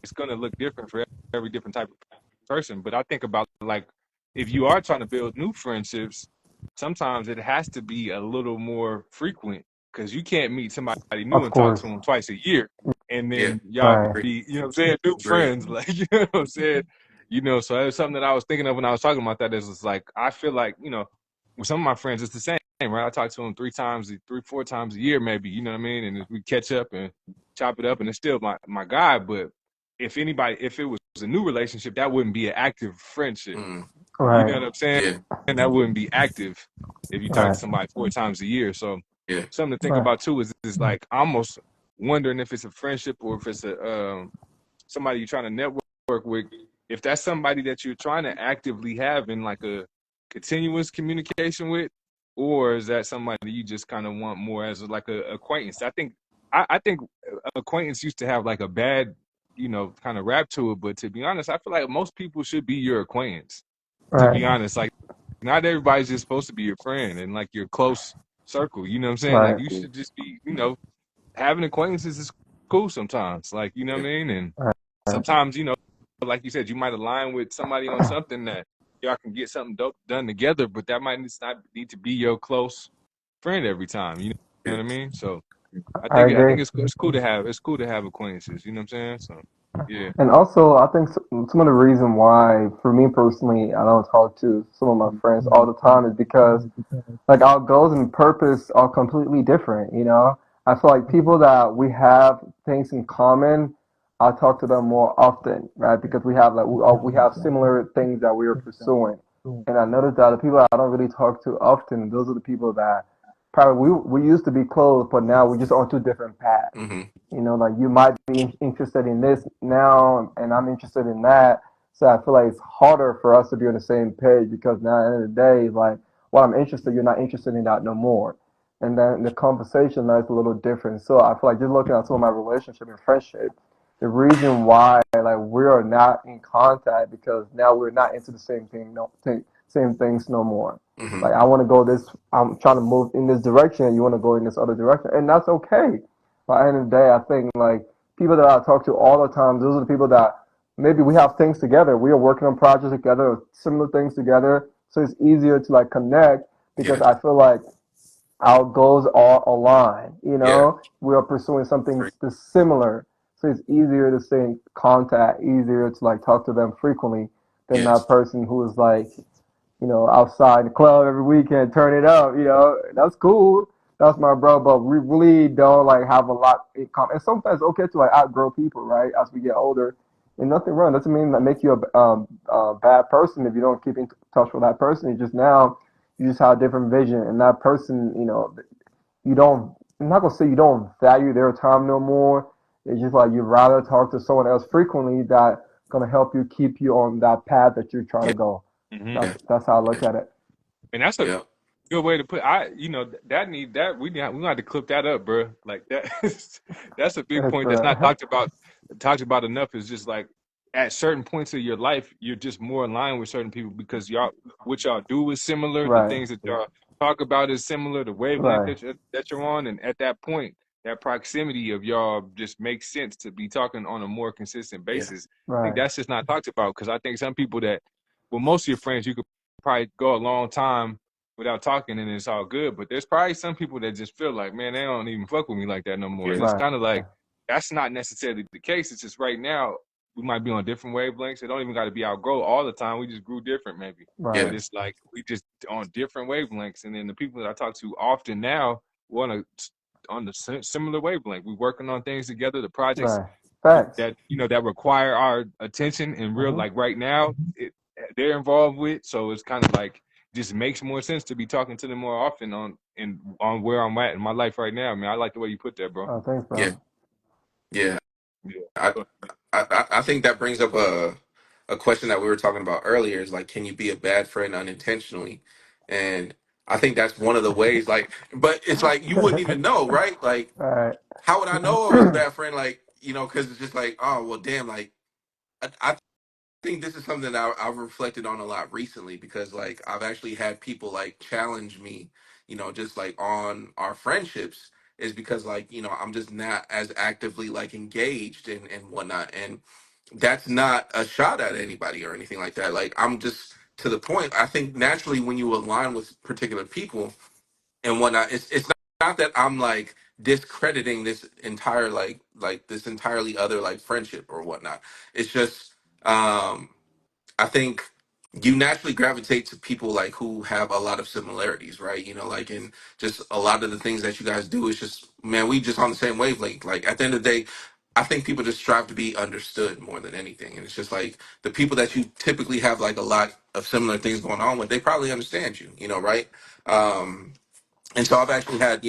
it's gonna look different for every different type of person. But I think about like if you are trying to build new friendships, sometimes it has to be a little more frequent because you can't meet somebody new Of and talk to course. them twice a year, and Yeah, then y'all Right. agree, be what I'm saying, new agree. friends. Like what I'm saying. So it was something that I was thinking of when I was talking about that. Is it's like I feel like with some of my friends, it's the same, right? I talk to them 4 times a year, maybe. You know what I mean? And we catch up and chop it up, and it's still my guy. But if it was a new relationship, that wouldn't be an active friendship. Mm, You know Right. what I'm saying? yeah, And that wouldn't be active if you talk to Right. somebody 4 times a year. So yeah, something to think Right. about too is like almost wondering if it's a friendship or if it's a somebody you're trying to network with. If that's somebody that you're trying to actively have in like a continuous communication with, or is that somebody you just kind of want more as like a acquaintance? I think acquaintance used to have like a bad kind of rap to it, but to be honest, I feel like most people should be your acquaintance. To Right. be honest, like not everybody's just supposed to be your friend and like your close circle. You know what I'm saying? Like Right. you should just be, having acquaintances is cool sometimes. Like, you know what yeah, I mean? And Right. sometimes, like you said, you might align with somebody on something that y'all can get something dope done together, but that might not need to be your close friend every time. You know yeah. what I mean? So I I think I agree. think it's cool to have acquaintances. You know what I'm saying? So yeah. And also, I think some of the reason why, for me personally, I don't talk to some of my friends all the time is because like our goals and purpose are completely different. I feel like people that we have things in common, I talk to them more often, right? Because we have like we have similar things that we are pursuing, and I noticed that the people I don't really talk to often, those are the people that probably we used to be close, but now we're just on two different paths. Hmm. You know, like you might be interested in this now, and I'm interested in that. So I feel like it's harder for us to be on the same page because now at the end of the day, like, well, I'm interested, you're not interested in that no more. And then the conversation now is a little different. So I feel like just looking at some of my relationship and friendship, the reason why like we are not in contact because now we're not into the same thing, no, same things no more. Hmm. Like I want to go this, I'm trying to move in this direction. You want to go in this other direction, and that's okay. By the end of the day, I think like people that I talk to all the time, those are the people that maybe we have things together. We are working on projects together, similar things together. So it's easier to like connect because Yeah. I feel like our goals are aligned. You Yeah. know, we are pursuing something Great. similar. So it's easier to stay in contact, easier to like talk to them frequently than that Yes. person who is like outside the club every weekend, turn it up, that's cool. That's my bro, but we really don't like have a lot in common. And sometimes it's okay to like outgrow people, right? As we get older, and nothing wrong. Doesn't mean that make you a bad person if you don't keep in touch with that person. It's just now you just have a different vision, and that person, you don't. I'm not gonna say you don't value their time no more. It's just like you'd rather talk to someone else frequently that gonna help you keep you on that path that you're trying Yeah. to go. Hmm. Yeah. That's how I look Yeah. at it. And that's a Yeah. good way to put. That need that we gonna have to clip that up, bro. Like that. That's a big It's point that's not for talked about enough. Is just like at certain points of your life, you're just more in line with certain people because what y'all do is similar. The right, things that y'all talk about is similar. The wavelength right, that you're on, and at that point, that proximity of y'all just makes sense to be talking on a more consistent Yeah. basis. I think right, that's just not talked about because I think some people that, well, most of your friends, you could probably go a long time without talking and it's all good. But there's probably some people that just feel like, man, they don't even fuck with me like that no more. And Yeah. it's right, kind of like that's not necessarily the case. It's just right now we might be on different wavelengths. It don't even got to be outgrow all the time. We just grew different maybe. Yeah. But right, it's like we just on different wavelengths. And then the people that I talk to often now want to on the similar wavelength. We're working on things together. The projects right. Facts. that that require our attention and real Hmm. like right now they're involved with, so it's kind of like just makes more sense to be talking to them more often on where I'm at in my life right now. Man, I like the way you put that, bro. Oh, thanks, Yeah. bro. Yeah. Yeah. I, I think that brings up a question that we were talking about earlier is like, can you be a bad friend unintentionally? And I think that's one of the ways, like, but it's like you wouldn't even know, right? Like, Right. how would I know I was a bad friend? Like, because it's just like, oh, well, damn, like, I think this is something that I've reflected on a lot recently because, like, I've actually had people like challenge me, just like on our friendships is because, like, I'm just not as actively like engaged and whatnot. And that's not a shot at anybody or anything like that. Like, I'm just to the point. I think naturally when you align with particular people and whatnot, it's not that I'm like discrediting this entire like this entirely other like friendship or whatnot. It's just I think you naturally gravitate to people like who have a lot of similarities, right? Like in just a lot of the things that you guys do is just man, we just on the same wavelength. Like at the end of the day, I think people just strive to be understood more than anything. And it's just like the people that you typically have like a lot of similar things going on with, they probably understand you, right? Um and so I've actually had,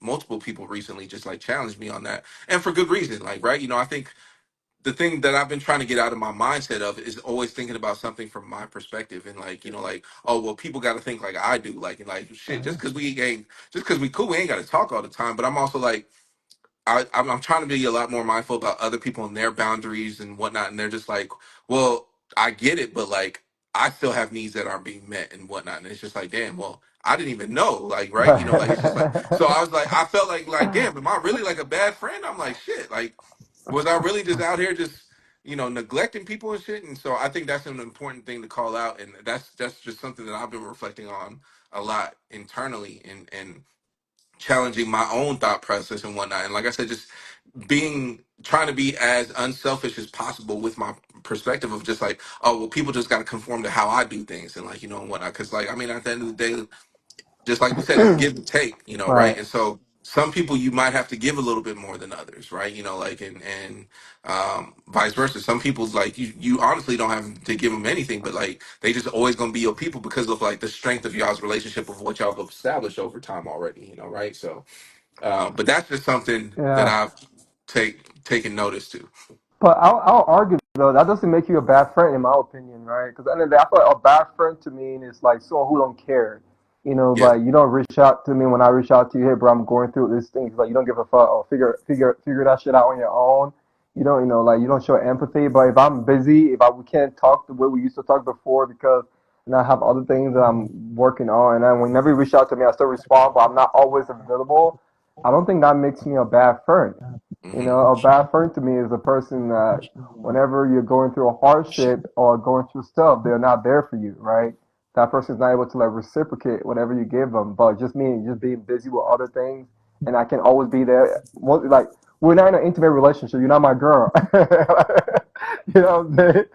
multiple people recently just like challenge me on that. And for good reason. Like, right, I think the thing that I've been trying to get out of my mindset of is always thinking about something from my perspective and like, like, oh well people gotta think like I do. Like and like shit, Hmm. just cause we cool, we ain't gotta talk all the time. But I'm also like I'm trying to be a lot more mindful about other people and their boundaries and whatnot. And they're just like, well, I get it, but like, I still have needs that aren't being met and whatnot. And it's just like, damn, well, I didn't even know, like, right? Like, it's just like, so I was like, I felt like, damn, am I really like a bad friend? I'm like, shit, like, was I really just out here just, neglecting people and shit? And so I think that's an important thing to call out. And that's just something that I've been reflecting on a lot internally and challenging my own thought process and whatnot. And like I said, just trying to be as unselfish as possible with my perspective of just like, oh well, people just got to conform to how I do things and like and whatnot. Because like I mean, at the end of the day, just like we said, it's give and take, right? Right. And so some people you might have to give a little bit more than others, right? You know, like and vice versa. Some people's like you honestly don't have to give them anything, but like they just always gonna be your people because of like the strength of y'all's relationship of what y'all have established over time already. You know, right? So, but that's just something that Yeah. I've taken notice to. But I'll argue though that doesn't make you a bad friend in my opinion, right? Because at the end of the day, I feel like a bad friend to me is like someone who don't care. You know, Yeah. like you don't reach out to me when I reach out to you. Hey, bro, I'm going through this thing. It's like you don't give a fuck or figure that shit out on your own. You know, like you don't show empathy. But if I'm busy, we can't talk the way we used to talk before because I have other things that I'm working on, and then whenever you reach out to me, I still respond, but I'm not always available. I don't think that makes me a bad friend. You Hmm. know, a bad friend to me is a person that whenever you're going through a hardship or going through stuff, they're not there for you, right? That person's not able to like reciprocate whatever you give them. But just me, just being busy with other things, and I can always be there. Like we're not in an intimate relationship. You're not my girl. You know what I'm saying?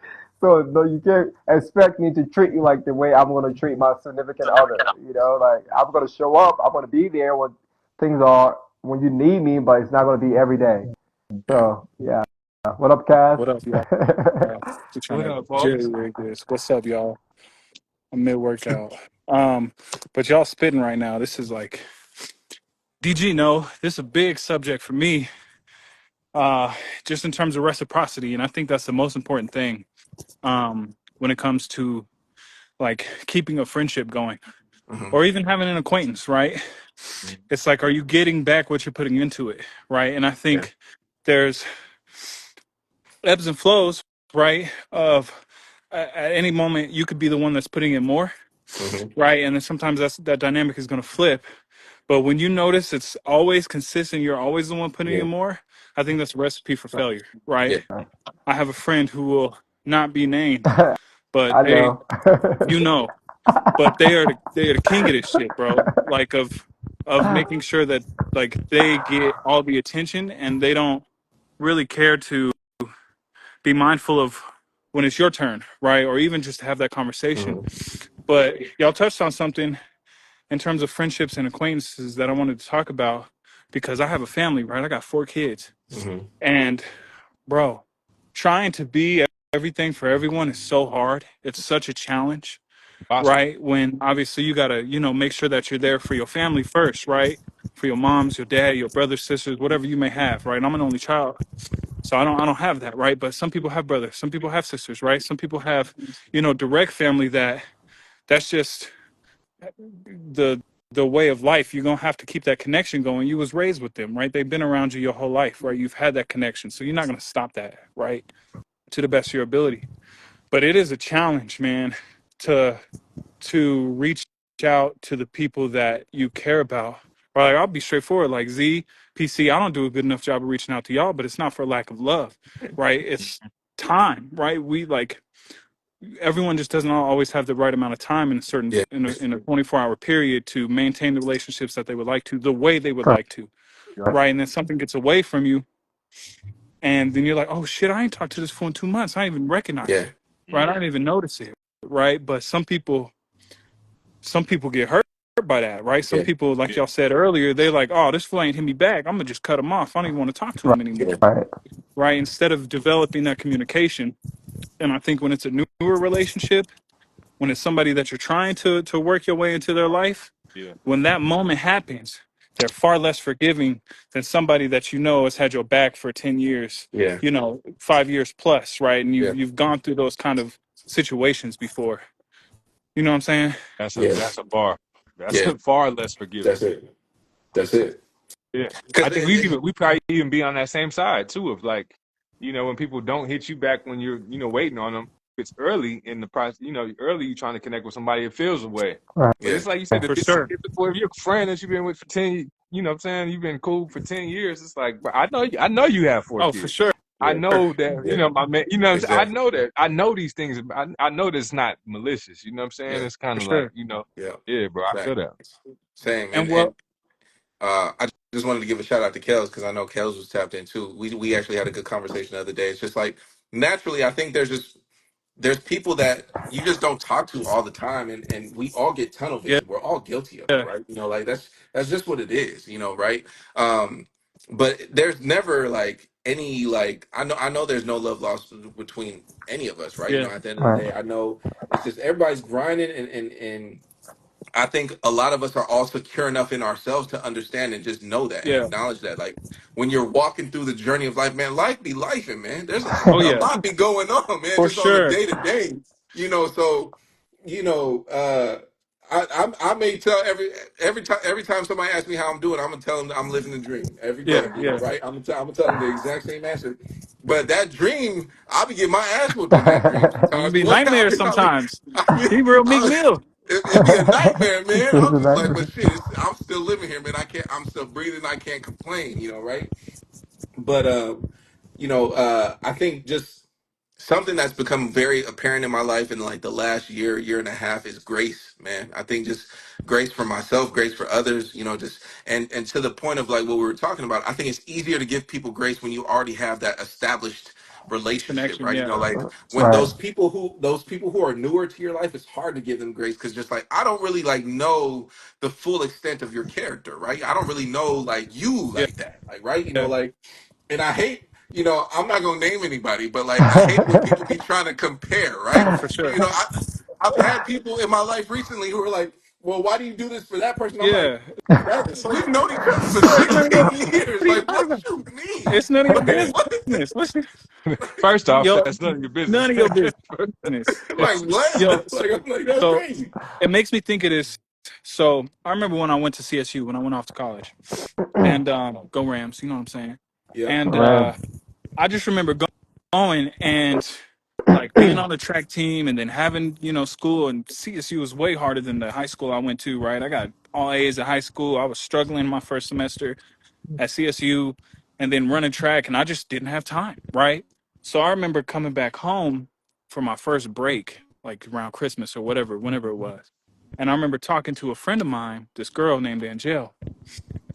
So no, you can't expect me to treat you like the way I'm going to treat my significant other. You know, like I'm going to show up. I'm going to be there when things are when you need me, but it's not going to be every day. Yeah. So yeah. What up, Cass? What up, y'all? We're trying What to up, boss? jerry rig this. What's up, y'all? I'm mid workout. But y'all spitting right now. This is like DG. No, this is a big subject for me. Uh, just in terms of reciprocity, and I think that's the most important thing. When it comes to like keeping a friendship going, Hmm. or even having an acquaintance, right? It's like, are you getting back what you're putting into it, right? And I Yeah. think there's ebbs and flows, right? Of at any moment you could be the one that's putting in more, Hmm. right? And then sometimes that dynamic is going to flip. But when you notice it's always consistent, you're always the one putting Yeah. in more. I think that's a recipe for failure, right? Yeah. I have a friend who will not be named, but I know. you know, but they are the king of this shit, bro. Like of making sure that like they get all the attention and they don't really care to be mindful of when it's your turn, right? Or even just to have that conversation. Hmm. But y'all touched on something in terms of friendships and acquaintances that I wanted to talk about because I have a family, right? I got 4 kids. Hmm. And bro, trying to be everything for everyone is so hard. It's such a challenge, Impossible. right? When obviously you got to, make sure that you're there for your family first, right? For your moms, your dad, your brothers, sisters, whatever you may have, right? I'm an only child. So I don't have that, right? But some people have brothers, some people have sisters, right? Some people have, direct family that's just the the way of life. You're gonna have to keep that connection going. You was raised with them, right? They've been around you your whole life, right? You've had that connection. So you're not gonna stop that, right? To the best of your ability. But it is a challenge, man, to reach out to the people that you care about. Right? Like, I'll be straightforward, like PC, I don't do a good enough job of reaching out to y'all, but it's not for lack of love, right? It's time, right? We like everyone just doesn't always have the right amount of time in a certain Yeah. in a 24-hour period to maintain the relationships that they would like to the way they would Correct. like to, right? And then something gets away from you, and then you're like, oh shit, I ain't talked to this fool in 2 months. I didn't even recognize Yeah. it, right? I didn't even notice it, right? But some people get hurt by that, right? Some Yeah. people, like Yeah. y'all said earlier, they're like, oh, this fool ain't hit me back. I'm gonna just cut him off. I don't even want to talk to Right. him anymore, Yeah. Right. right? Instead of developing that communication. And I think when it's a newer relationship, when it's somebody that you're trying to work your way into their life, Yeah. when that moment happens, they're far less forgiving than somebody that has had your back for 10 years, Yeah. 5 years plus, right? And Yeah. you've gone through those kind of situations before. You know what I'm saying? That's a Yeah. that's a bar. That's Yeah. far less forgiving. That's it. That's it. Yeah. I Because think we probably even be on that same side too of like, when people don't hit you back when you're, waiting on them. It's early in the process, early you trying to connect with somebody, it feels a way. Right. But yeah. it's like you said, if For it's sure. if you're a friend that you've been with for 10, what I'm saying, you've been cool for 10 years, it's like, but I know you have four Oh, for kids. sure. I Yeah. know that, Yeah. my man, what I'm saying? I Exactly. know that. I know these things. I know that's not malicious. You know what I'm saying? Yeah. It's kind For of like, sure. Yeah. yeah, bro, I feel that. Facts. Same. And And well, I just wanted to give a shout out to Kels because I know Kels was tapped in too. We actually had a good conversation the other day. It's just like naturally, I think there's just there's people that you just don't talk to all the time, and we all get tunnel Yeah, vision. We're all guilty of it, yeah, right? You know, like that's just what it is, you know, right? um but there's never like any, like, I know there's no love lost between any of us, right? You yeah, know, at the end of the Right. day, I know it's just everybody's grinding, and I think a lot of us are all secure enough in ourselves to understand and just know that and yeah. acknowledge that. Like when you're walking through the journey of life, man, life be life, man. There's Oh a yeah, lot be going on, man, for just on the sure. day to day. You know, so you know, I may tell every time somebody asks me how I'm doing, I'm gonna tell them that I'm living the dream every Yeah, time. You know, yeah. right? I'm gonna tell them the exact same answer. But that dream, I'll be getting my ass whooped in that dream It can sometimes. be Boy, nightmares sometimes. He real Meek I Mill. it'd be a nightmare, man. It's I'm a just like, nightmare. but shit, I'm still living here, man. I'm still breathing. I can't complain, you know, right? But I think just something that's become very apparent in my life in like the last year and a half is grace, man. I think just grace for myself, grace for others, you know, just and to the point of like what we were talking about, I think it's easier to give people grace when you already have that established relationship, Connection, right? You yeah. know, like when Right. those people who are newer to your life, it's hard to give them grace because just like I don't really like know the full extent of your character, right? I don't really know like you Yeah, like that, like, right? You know, yeah, like, and I hate, I'm not gonna name anybody, but like I hate when people be trying to compare, right? for sure. You know, I've had people in my life recently who are like, "Well, why do you do this for that person?" I'm like, Yeah. It's like, we've known each other for it's none of your, 16 years. what are you Like, talking what about? you mean? It's none of your Like, Yeah. what? business. What's First off, yo? that's none of your business. None of your business. Like, what? Yo, Like, I'm like, that's so crazy. it makes me think of this. So I remember when I went to CSU when I went off to college, and go Rams. You know what I'm saying? Yep. And Rams. I just remember going and like being on the track team, and then having school. And CSU was way harder than the high school I went to. Right? I got all A's at high school. I was struggling my first semester at CSU, and then running track, and I just didn't have time, right? So I remember coming back home for my first break, like around Christmas or whatever, whenever it was. And I remember talking to a friend of mine, this girl named Angel,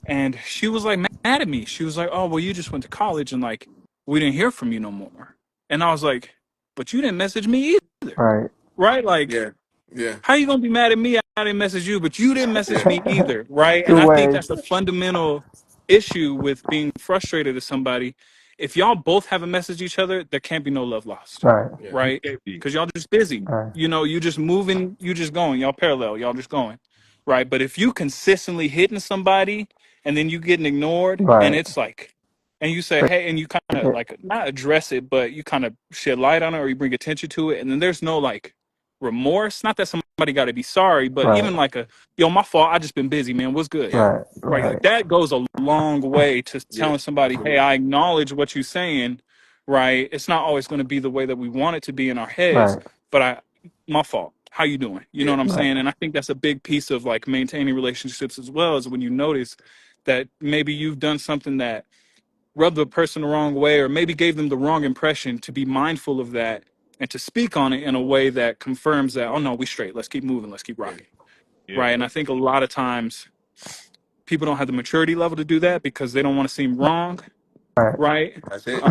and she was like mad at me. She was like, "Oh, well, you just went to college, and like we didn't hear from you no more." And I was like, "But you didn't message me either, Right. right? Like, Yeah. Yeah. how you gonna be mad at me? I didn't message you, but you didn't message Yeah. me either, right?" And Two I think ways. that's a fundamental issue with being frustrated at somebody. If y'all both haven't messaged each other, there can't be no love lost, Right. Yeah. You right? can't be. Because y'all just busy. Right. You just moving, you just going, y'all parallel, y'all just going, right? But if you consistently hitting somebody and then you getting ignored, and Right. it's like, and you say, hey, and you kind of like not address it, but you kind of shed light on it or you bring attention to it, and then there's no like remorse. Not that somebody got to be sorry, but Right. even like yo, my fault. I just been busy, man. What's good? Yeah. Right. Right. Right. Like that goes a long way to Yeah. telling somebody, hey, Absolutely. I acknowledge what you're saying. Right. It's not always going to be the way that we want it to be in our heads, Right. but my fault. How you doing? You know Yeah. what I'm Right. saying? And I think that's a big piece of like maintaining relationships as well, is when you notice that maybe you've done something that rubbed the person the wrong way, or maybe gave them the wrong impression, to be mindful of that and to speak on it in a way that confirms that, oh no, we straight. Let's keep moving. Let's keep Yeah. rocking. Yeah. Right. And I think a lot of times people don't have the maturity level to do that because they don't want to seem wrong, Right. right? That's it.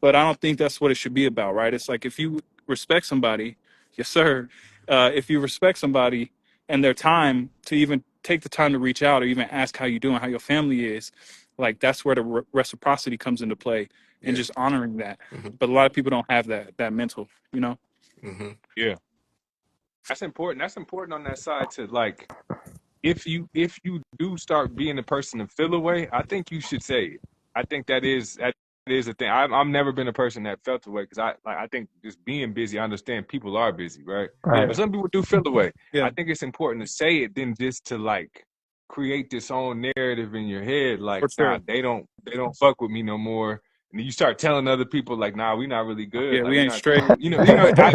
But I don't think that's what it should be about, right? It's like if you respect somebody, yes, sir. If you respect somebody and their time to even take the time to reach out or even ask how you doing, how your family is, like that's where the reciprocity comes into play, and Yeah. just honoring that. Hmm. But a lot of people don't have that mental, you know. Hmm. Yeah. That's important. That's important on that side to like if you do start being the person to feel away, I think you should say it. I think that is a thing. I've never been a person that felt away because I think just being busy. I understand people are busy, right? Right. Yeah, But some people do feel away. yeah, I think it's important to say it than just to like create this own narrative in your head, like for nah, sure. they don't fuck with me no more. And then you start telling other people like, nah, we not really good, Yeah, like we we ain't not straight. cool.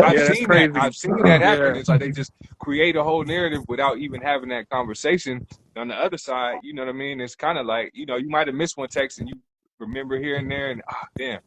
I've Yeah, that's seen that. crazy. I've seen that happen. Yeah, It's like they just create a whole narrative without even having that conversation. On the other side, you know what I mean? It's kind of like, you might have missed one text and you remember here and there and damn,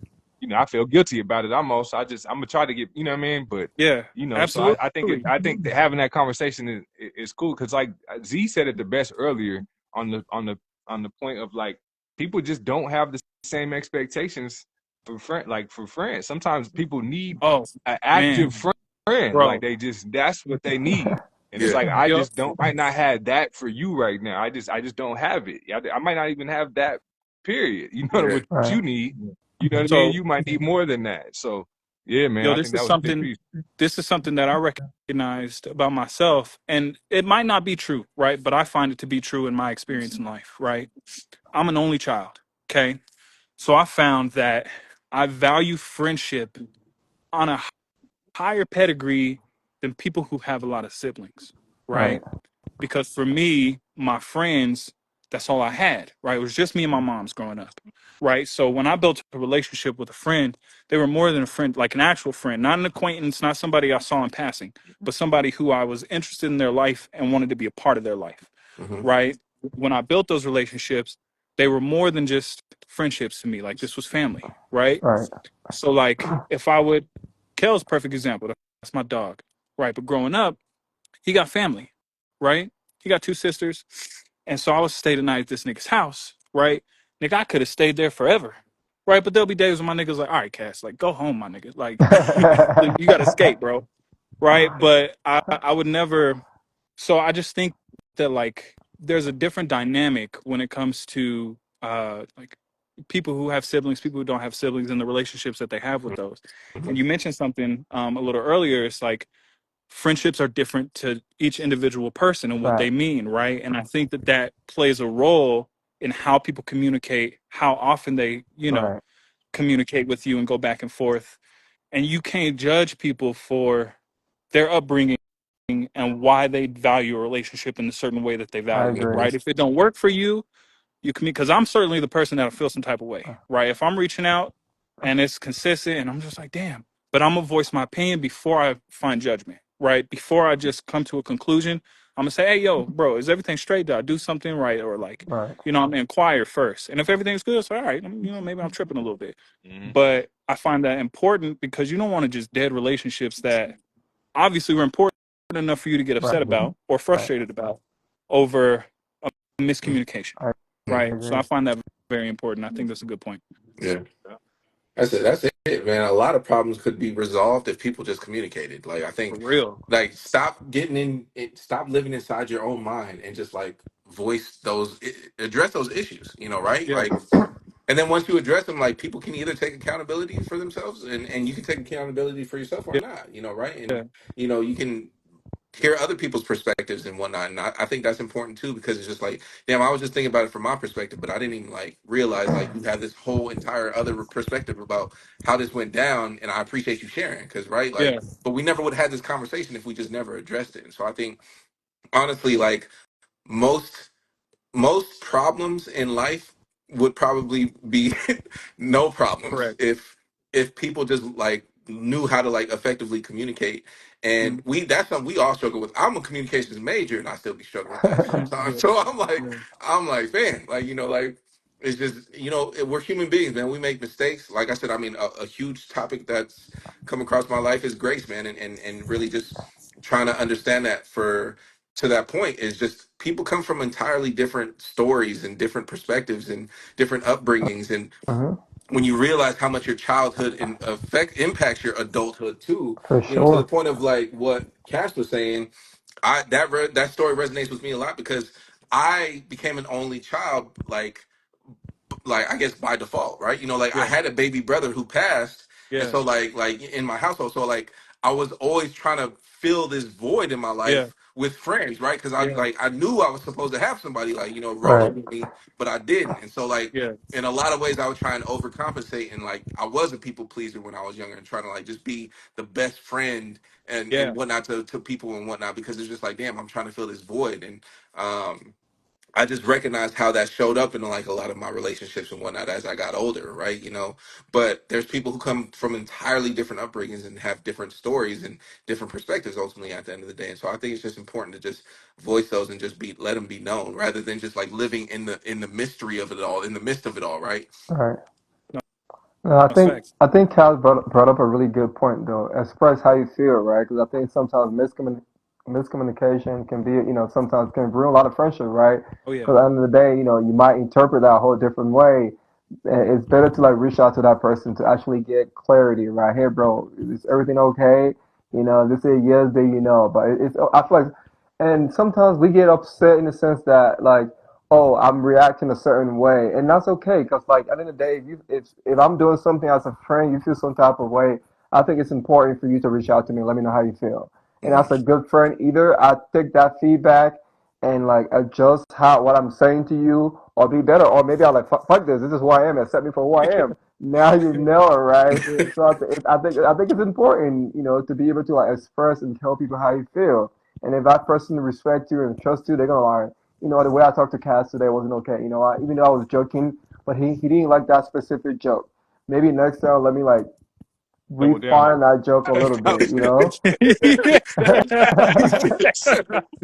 I feel guilty about it almost. I'm gonna try to get, you know what I mean? But yeah, so I think absolutely. I think that having that conversation is cool because like Z said it the best earlier on the point of like people just don't have the same expectations for friends. Sometimes people need Oh an man, active friend. Like bro. they just that's what they need. And it's Yeah. like I Yep. just don't might not have that for you right now. I just don't have it. I might not even have that. Period. You know Yeah. what Right. you need. You know what I mean. So You might need more than that. So yeah, man. yo, I think that was a big piece. this is something that I recognized about myself, and it might not be true, right? But I find it to be true in my experience in life, right? I'm an only child. Okay. So I found that I value friendship on a higher pedigree than people who have a lot of siblings, Right. right? Because for me, my friends, that's all I had, right? It was just me and my mom's growing up, right? So when I built a relationship with a friend, they were more than a friend, like an actual friend, not an acquaintance, not somebody I saw in passing, but somebody who I was interested in their life and wanted to be a part of their life, Hmm. right? When I built those relationships, they were more than just friendships to me. Like this was family, right? Right. So like if I would, Kel's a perfect example. That's my dog, right? But growing up, he got family, right? He got two sisters. And so I was stay the night at this nigga's house, right? Nigga, I could have stayed there forever. Right. But there'll be days when my niggas like, all right, Cass, like go home, my nigga. Like you gotta escape, bro. Right. But I would never, so I just think that like there's a different dynamic when it comes to like people who have siblings, people who don't have siblings, and the relationships that they have with those. Hmm. And you mentioned something a little earlier. It's like friendships are different to each individual person and what they Fact. mean, right? And I think that that plays a role in how people communicate, how often they, Right. communicate with you and go back and forth. And you can't judge people for their upbringing and why they value a relationship in a certain way that they I value it, agree. right? If it don't work for you, you can, because I'm certainly the person that'll feel some type of way, right? If I'm reaching out and it's consistent and I'm just like, damn, but I'm gonna voice my opinion before I find judgment, right? Before I just come to a conclusion, I'm gonna say, hey, yo, bro, is everything straight? Did I do something right? Or like, Right. I'm gonna inquire first. And if everything's good, it's all right. Maybe I'm tripping a little bit, Hmm. but I find that important because you don't want to just dead relationships that obviously were important enough for you to get Right. upset about or Right. frustrated about over a miscommunication, I right? So I agree. find that very important. I think that's a good point. Yeah. That's it. That's it, man. A lot of problems could be resolved if people just communicated. Like I For think, real. like stop getting in, stop living inside your own mind, and just like voice those, address those issues. Right? Yeah. Like, and then once you address them, like people can either take accountability for themselves, and you can take accountability for yourself or Yeah. not. Right? And Yeah. you can hear other people's perspectives and whatnot. And I think that's important too, because it's just like, damn, I was just thinking about it from my perspective, but I didn't even like realize like you have this whole entire other perspective about how this went down. And I appreciate you sharing because, right, like, Yeah. but we never would have had this conversation if we just never addressed it. And so I think honestly, like most most problems in life would probably be no problems Correct. if people just like knew how to like effectively communicate. And Mhm. that's something we all struggle with. I'm a communications major and I still be struggling with that Mhm. sometimes. Yeah. So I'm like, Yeah. man, like, like it's just, we're human beings, man. We make mistakes. Like I said, I mean, a huge topic that's come across my life is grace, man. And really just trying to understand that for to that point is just people come from entirely different stories and different perspectives and different upbringings. And Hmm. when you realize how much your childhood impacts your adulthood too, For to the sure. point of like what Cass was saying, that story resonates with me a lot because I became an only child, like I guess by default, right? Like I Yeah. had a baby brother who passed, and Yeah. so like in my household, so like I was always trying to fill this void in my Yeah. life with friends, right? Because Yeah. I knew I was supposed to have somebody like roll Right. up with me, but I didn't, and so like Yeah. in a lot of ways I would try and overcompensate, and like I was a people pleaser when I was younger, and trying to like just be the best friend and Yeah. whatnot to people and whatnot because it's just like damn, I'm trying to fill this void. And I just recognized how that showed up in like a lot of my relationships and whatnot as I got older, right? But there's people who come from entirely different upbringings and have different stories and different perspectives ultimately at the end of the day. And so I think it's just important to just voice those and just let them be known rather than just like living in the mystery of it all, in the midst of it all, right? Right. No, No, I that's think facts. I think Cal brought up a really good point though. Express how you feel, right? Because I think sometimes miscommunication can be, sometimes can ruin a lot of friendship, right? Oh yeah. Because at the end of the day, you might interpret that a whole different way it's better to like reach out to that person to actually get clarity, right? Hey, bro, is everything okay? You know, they say yes, then you know. But it's I feel like, and sometimes we get upset in the sense that like, oh, I'm reacting a certain way, and that's okay because like at the end of the day, if I'm doing something as a friend, you feel some type of way. I think it's important for you to reach out to me and let me know how you feel. And as a good friend, either I take that feedback and like adjust how what I'm saying to you, or be better, or maybe I'll like fuck this. This is who I am. Accept me for who I am. Now you know, right? So I think it's important, to be able to like express and tell people how you feel. And if that person respects you and trusts you, they're gonna like, the way I talked to Cass today wasn't okay. Even though I was joking, but he didn't like that specific joke. Maybe next time let me like Double down on refine that joke a little bit. You know? Yeah.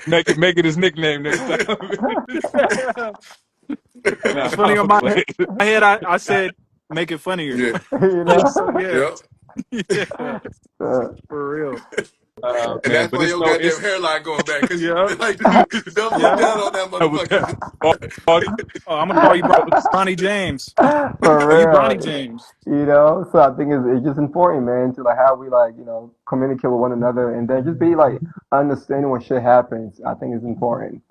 make it his nickname next time. Nah, It's funny on I'm my playing. head. I said make it funnier. Yeah. you So know? yeah, Yep. yeah, Uh, for real. And Man, that's but why it's your no, goddamn it's hairline going back because you Yeah, like doubling yeah. down on that double down. motherfucker. All Oh, I'm gonna call you Bronny James. Oh, you Bronny for real. James. So I think it's just important, man, to like how we like, communicate with one another and then just be like understanding when shit happens. I think it's important.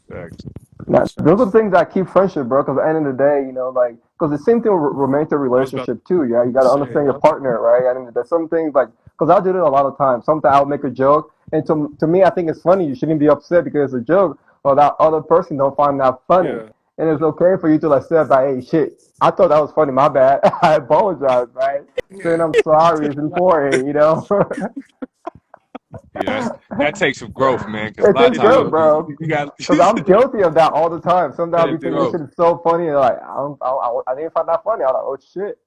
facts. Now, Makes those are sense. things that keep friendship, bro. Because at the end of the day, like, because the same thing with romantic I was about relationship too. Yeah, you got to to say, understand your partner, right? I mean, there's some things like, because I do it a lot of times. Sometimes I'll make a joke, and to me, I think it's funny. You shouldn't be upset because it's a joke, or that other person don't find that funny. yeah, And it's okay for you to like say, like, hey, shit, I thought that was funny. My bad. I apologize, right? Saying Yeah. I'm sorry is important. Yeah, that takes some growth, man. Because a It lot of takes it times growth, do. bro. you got Because I'm guilty of that all the time. Sometimes we that think this growth. shit is so funny, and like I didn't find that funny. I'm like, oh shit,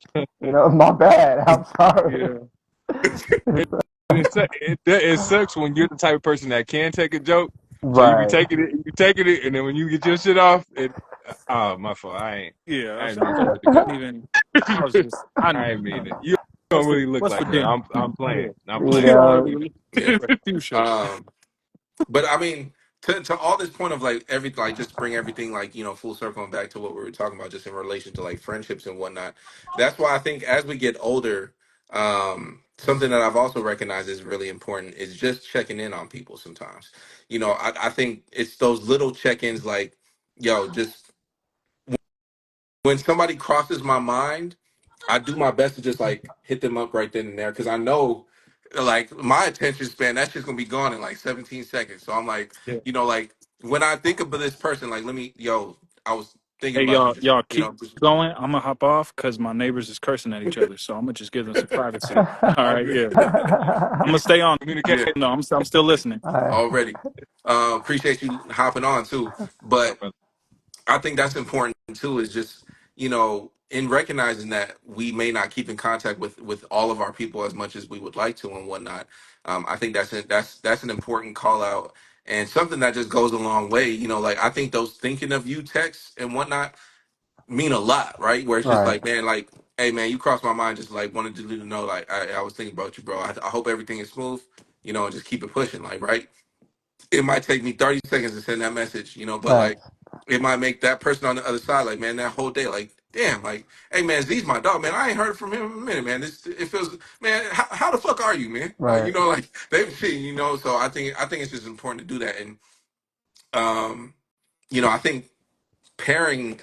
my bad. I'm sorry. Yeah, It, it sucks when you're the type of person that can take a joke. So Right, you taking it, and then when you get your shit off, oh my fault. yeah. I ain't mean for it to I come. didn't even. I was just. I I know. ain't mean it. You don't really look What's for like that. dinner? I'm Yeah. playing. I'm you playing. You don't know, really. Yeah. Fuchsia. Um, but I mean, to all this point of like everything, like just bring everything like full circle and back to what we were talking about, just in relation to like friendships and whatnot. That's why I think as we get older, something that I've also recognized is really important is just checking in on people. Sometimes, I think it's those little check-ins, like, yo, just when somebody crosses my mind, I do my best to just like hit them up right then and there because I know like my attention span that's just gonna be gone in like 17 seconds. So I'm like, Yeah. like when I think of this person, like I was thinking Hey, about you, y'all. just Y'all keep going. I'm gonna hop off because my neighbors is cursing at each other. So I'm gonna just give them some privacy. All All right. good. Yeah. I'm gonna stay on. Communicate. yeah, No, I'm still listening. I, already. Appreciate you hopping on too, My but brother. I think that's important too. Is just in recognizing that we may not keep in contact with all of our people as much as we would like to and whatnot. I think that's an important call out and something that just goes a long way. Like I think those thinking of you texts and whatnot mean a lot, right? Where it's just right, like, man, like, hey, man, you crossed my mind. Just like wanted you to know, like, I was thinking about you, bro. I hope everything is smooth, and just keep it pushing, like, right? It might take me 30 seconds to send that message, but like facts, it might make that person on the other side, like, man, that whole day, like, damn, like, hey man, Z's my dog, man. I ain't heard from him in a minute, man. It feels, man, how the fuck are you, man? Like, right, like they've seen, so I think it's just important to do that. And um, I think pairing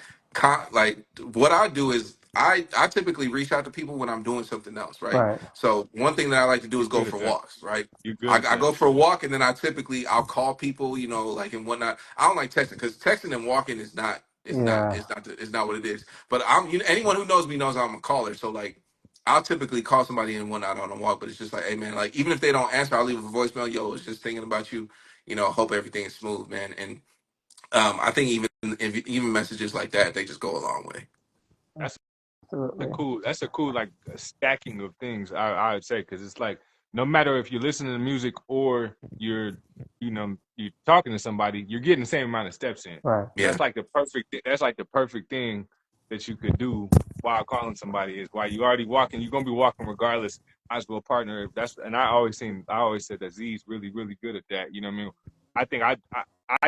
like what I do is I typically reach out to people when I'm doing something else, right? right, So one thing that I like to do You're is go good at for that. walks, right? You're good at I that. go for a walk and then I'll call people, like and whatnot. I don't like texting because texting and walking is not yeah, it's not what it is. But anyone who knows me knows I'm a caller, so like I'll typically call somebody and whatnot on a walk. But it's just like, hey man, like even if they don't answer, I'll leave a voicemail. Yo, I was just thinking about you. Hope everything is smooth, man. And I think even messages like that, they just go a long way. That's a absolutely, cool. That's a cool like stacking of things. I would say because it's like no matter if you're listening to music or you're talking to somebody, you're getting the same amount of steps in. right, So Yeah, that's like the perfect thing that you could do while calling somebody is while you already walking. You're gonna be walking regardless. Might as well partner. That's and I always said that Z's really really good at that. You know what I mean? I think I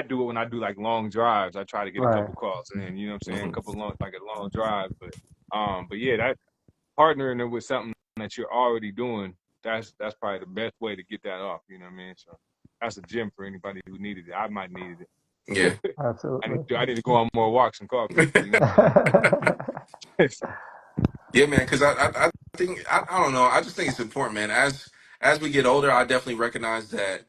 do it when I do like long drives. I try to get a Right. couple calls in, you know what I'm saying? A Hmm. couple long, like a long drive. But yeah, that partnering it with something that you're already doing, that's probably the best way to get that off. You know what I mean? So that's a gem for anybody who needed it. I might need Yeah. it. Absolutely. I need to go on more walks and call people. You know what I'm saying? Yeah, man. Because I think I don't know. I just think it's important, man. As we get older, I definitely recognize that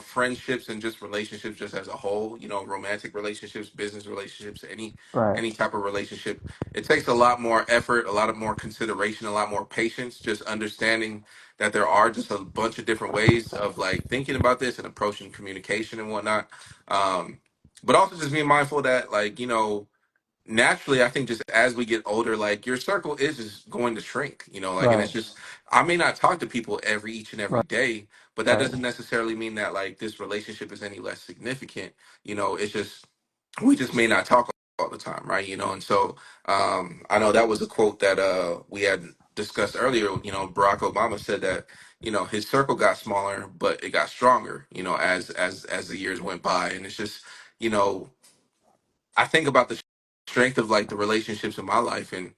friendships and just relationships, just as a whole, romantic relationships, business relationships, Right. any type of relationship, it takes a lot more effort, a lot of more consideration, a lot more patience. Just understanding that there are just a bunch of different ways of like thinking about this and approaching communication and whatnot. Um, but also just being mindful that like naturally, I think just as we get older, like your circle is just going to shrink, like, and Right. it's just, I may not talk to people each and every Right. day, but that Right. doesn't necessarily mean that like this relationship is any less significant. It's just, we just may not talk all the time, right? And so, I know that was a quote that, we had discussed earlier. Barack Obama said that, his circle got smaller, but it got stronger, as the years went by. And it's just, you know, I think about the strength of like the relationships in my life, and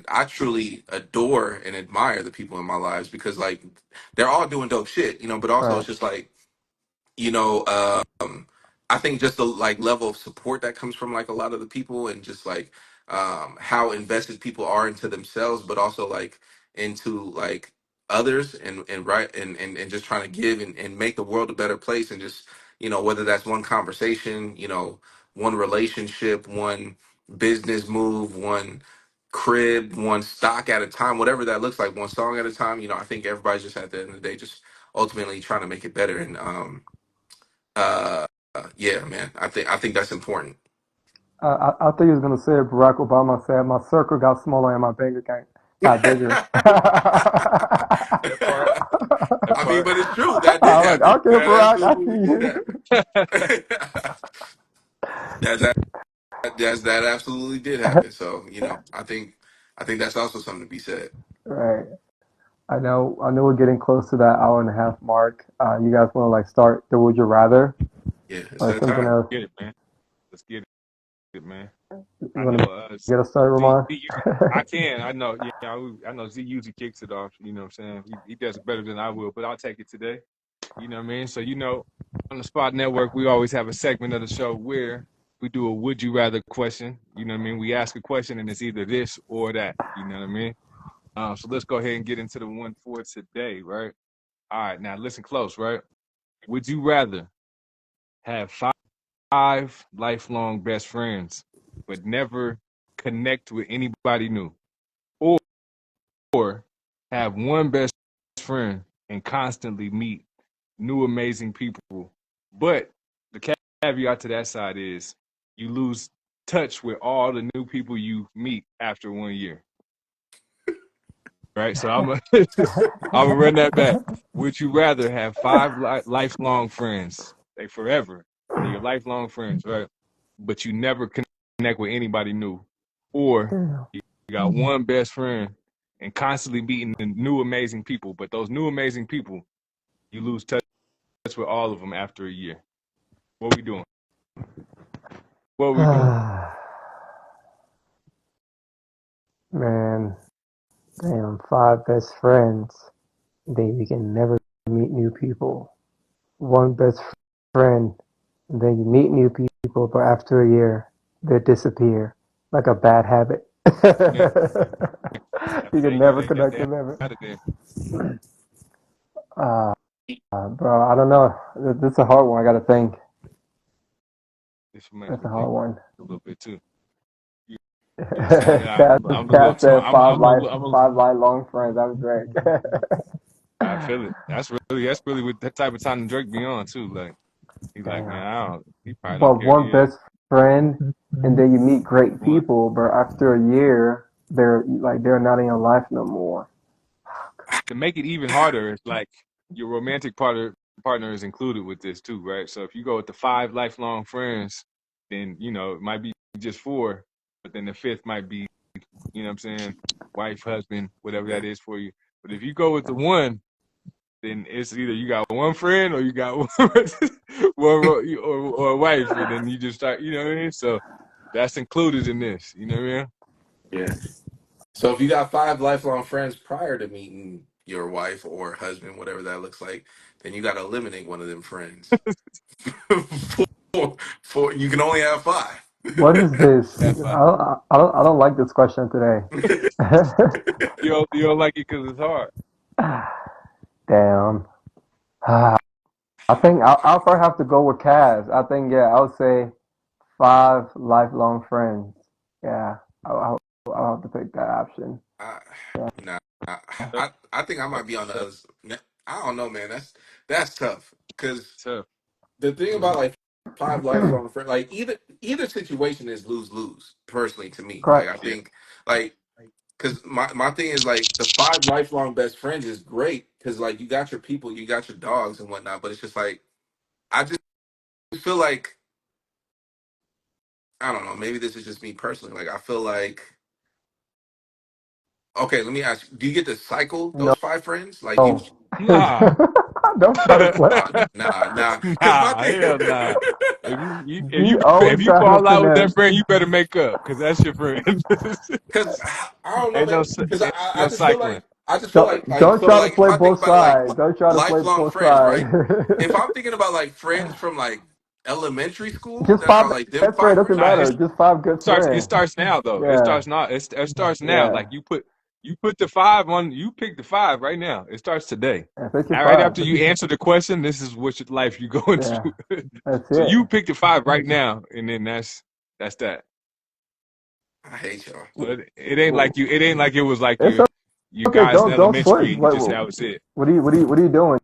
I truly adore and admire the people in my lives because like they're all doing dope shit, but also Right. it's just like, you know, I think just the like level of support that comes from like a lot of the people, and just like how invested people are into themselves, but also like into like others, and right, and just trying to give and make the world a better place. And just, whether that's one conversation, one relationship, one business move, one crib, one stock at a time, whatever that looks like, one song at a time. I think everybody's just at the end of the day just ultimately trying to make it better. And uh, yeah, man, I think that's important. I thought you was gonna say Barack Obama said my circle got smaller and my bank account got bigger. That part. That I mean, part. but it's true. That did I'm like, happen. okay, That Barack, I absolutely see did you. happen. that's that absolutely did happen. So I think that's also something to be said. Right. I know we're getting close to that hour and a half mark. You guys want to like start the would you rather Yeah, it's or that something time. else? Get it, man. Let's get it, man. You I want to know get us started, Z, Ramon? Z usually, I can. I know. Yeah, I know Z usually kicks it off. You know what I'm saying? He does it better than I will, but I'll take it today. You know what I mean? So, on the Spot Network, we always have a segment of the show where we do a would you rather question. You know what I mean? We ask a question and it's either this or that. You know what I mean? So let's go ahead and get into the one for today, right? All right, now listen close, right? Would you rather have five lifelong best friends but never connect with anybody new, or have one best friend and constantly meet new amazing people? But the caveat to that side is you lose touch with all the new people you meet after 1 year, right? So I'm gonna run that back. Would you rather have five lifelong friends, they forever, they're your lifelong friends, right? But you never connect with anybody new, or Damn. you got one best friend and constantly meeting the new amazing people, but those new amazing people, you lose touch with all of them after a year. What we doing? What we doing? Man, damn, five best friends. Then you can never meet new people. One best friend, and then you meet new people, but after a year, they disappear like a bad habit. Man, You after can that year, never they connect with out them. of there. Uh, bro, I don't know. This is a hard one. I got to think. This makes That's me a hard think one. a little bit too. You know what I'm saying? I'm a little Cass said I'm a, five lifelong friends. That was great. I feel it. That's really what that type of time Drake be on too. Like he's like, man, Damn. he probably don't But care who one he is. best friend, and then you meet great One. people, but after a year, they're not in your life no more. To make it even harder, it's like your romantic partner is included with this too, right? So if you go with the five lifelong friends, then it might be just four, but then the fifth might be, what I'm saying, wife, husband, whatever Yeah. that is for you. But if you go with the one, then it's either you got one friend or you got or a wife, and then you just start, you know what I mean? So that's included in this, you know what I mean? Yeah. So if you got five lifelong friends prior to meeting your wife or husband, whatever that looks like, then you got to eliminate one of them friends. for you can only have five. What is this? That's fine. I don't like this question today. You don't like it because it's hard. Damn. I think I'll probably have to go with Kaz. I think yeah, I would say five lifelong friends. Yeah, I'll have to pick that option. I, Yeah. nah, Tough. I think I might be on the other. I don't know, man. That's tough. Because Tough. the thing about Mm-hmm. like five lifelong friends, like either situation is lose lose. Personally, to me, like I Correct. Yeah. think like because my thing is like the five lifelong best friends is great because like you got your people, you got your dogs and whatnot. But it's just like I just feel like I don't know. Maybe this is just me personally. Like I feel like okay. Let me ask you: do you get to cycle those No. five friends? Like you? Nah. Don't try to play. Nah. Because my Nah, thing. hell nah. He If always you trying to fall out with that finesse. friend, you better make up because that's your friend. Because I don't know, ain't no man. cy- Because ain't I no just feel cycling. like I just feel Don't like don't so try to like if play I think both about like sides. Don't try to play lifelong both friends, sides. right? If I'm thinking about like friends from like elementary school Just that five are like them best friends five doesn't friends, Nah, matter. Just five good it friends. starts now though. Yeah, It starts now. yeah. Like you put the five on. You pick the five right now. It starts today. Yeah, 55. Right after you answer the question, this is what your life you going Yeah, to. that's So it. you pick the five right now, and then that's that. I hate y'all. So it ain't like you. It ain't like it was like It's your okay. guys in Don't elementary, switch. and you just that was it. What are you doing?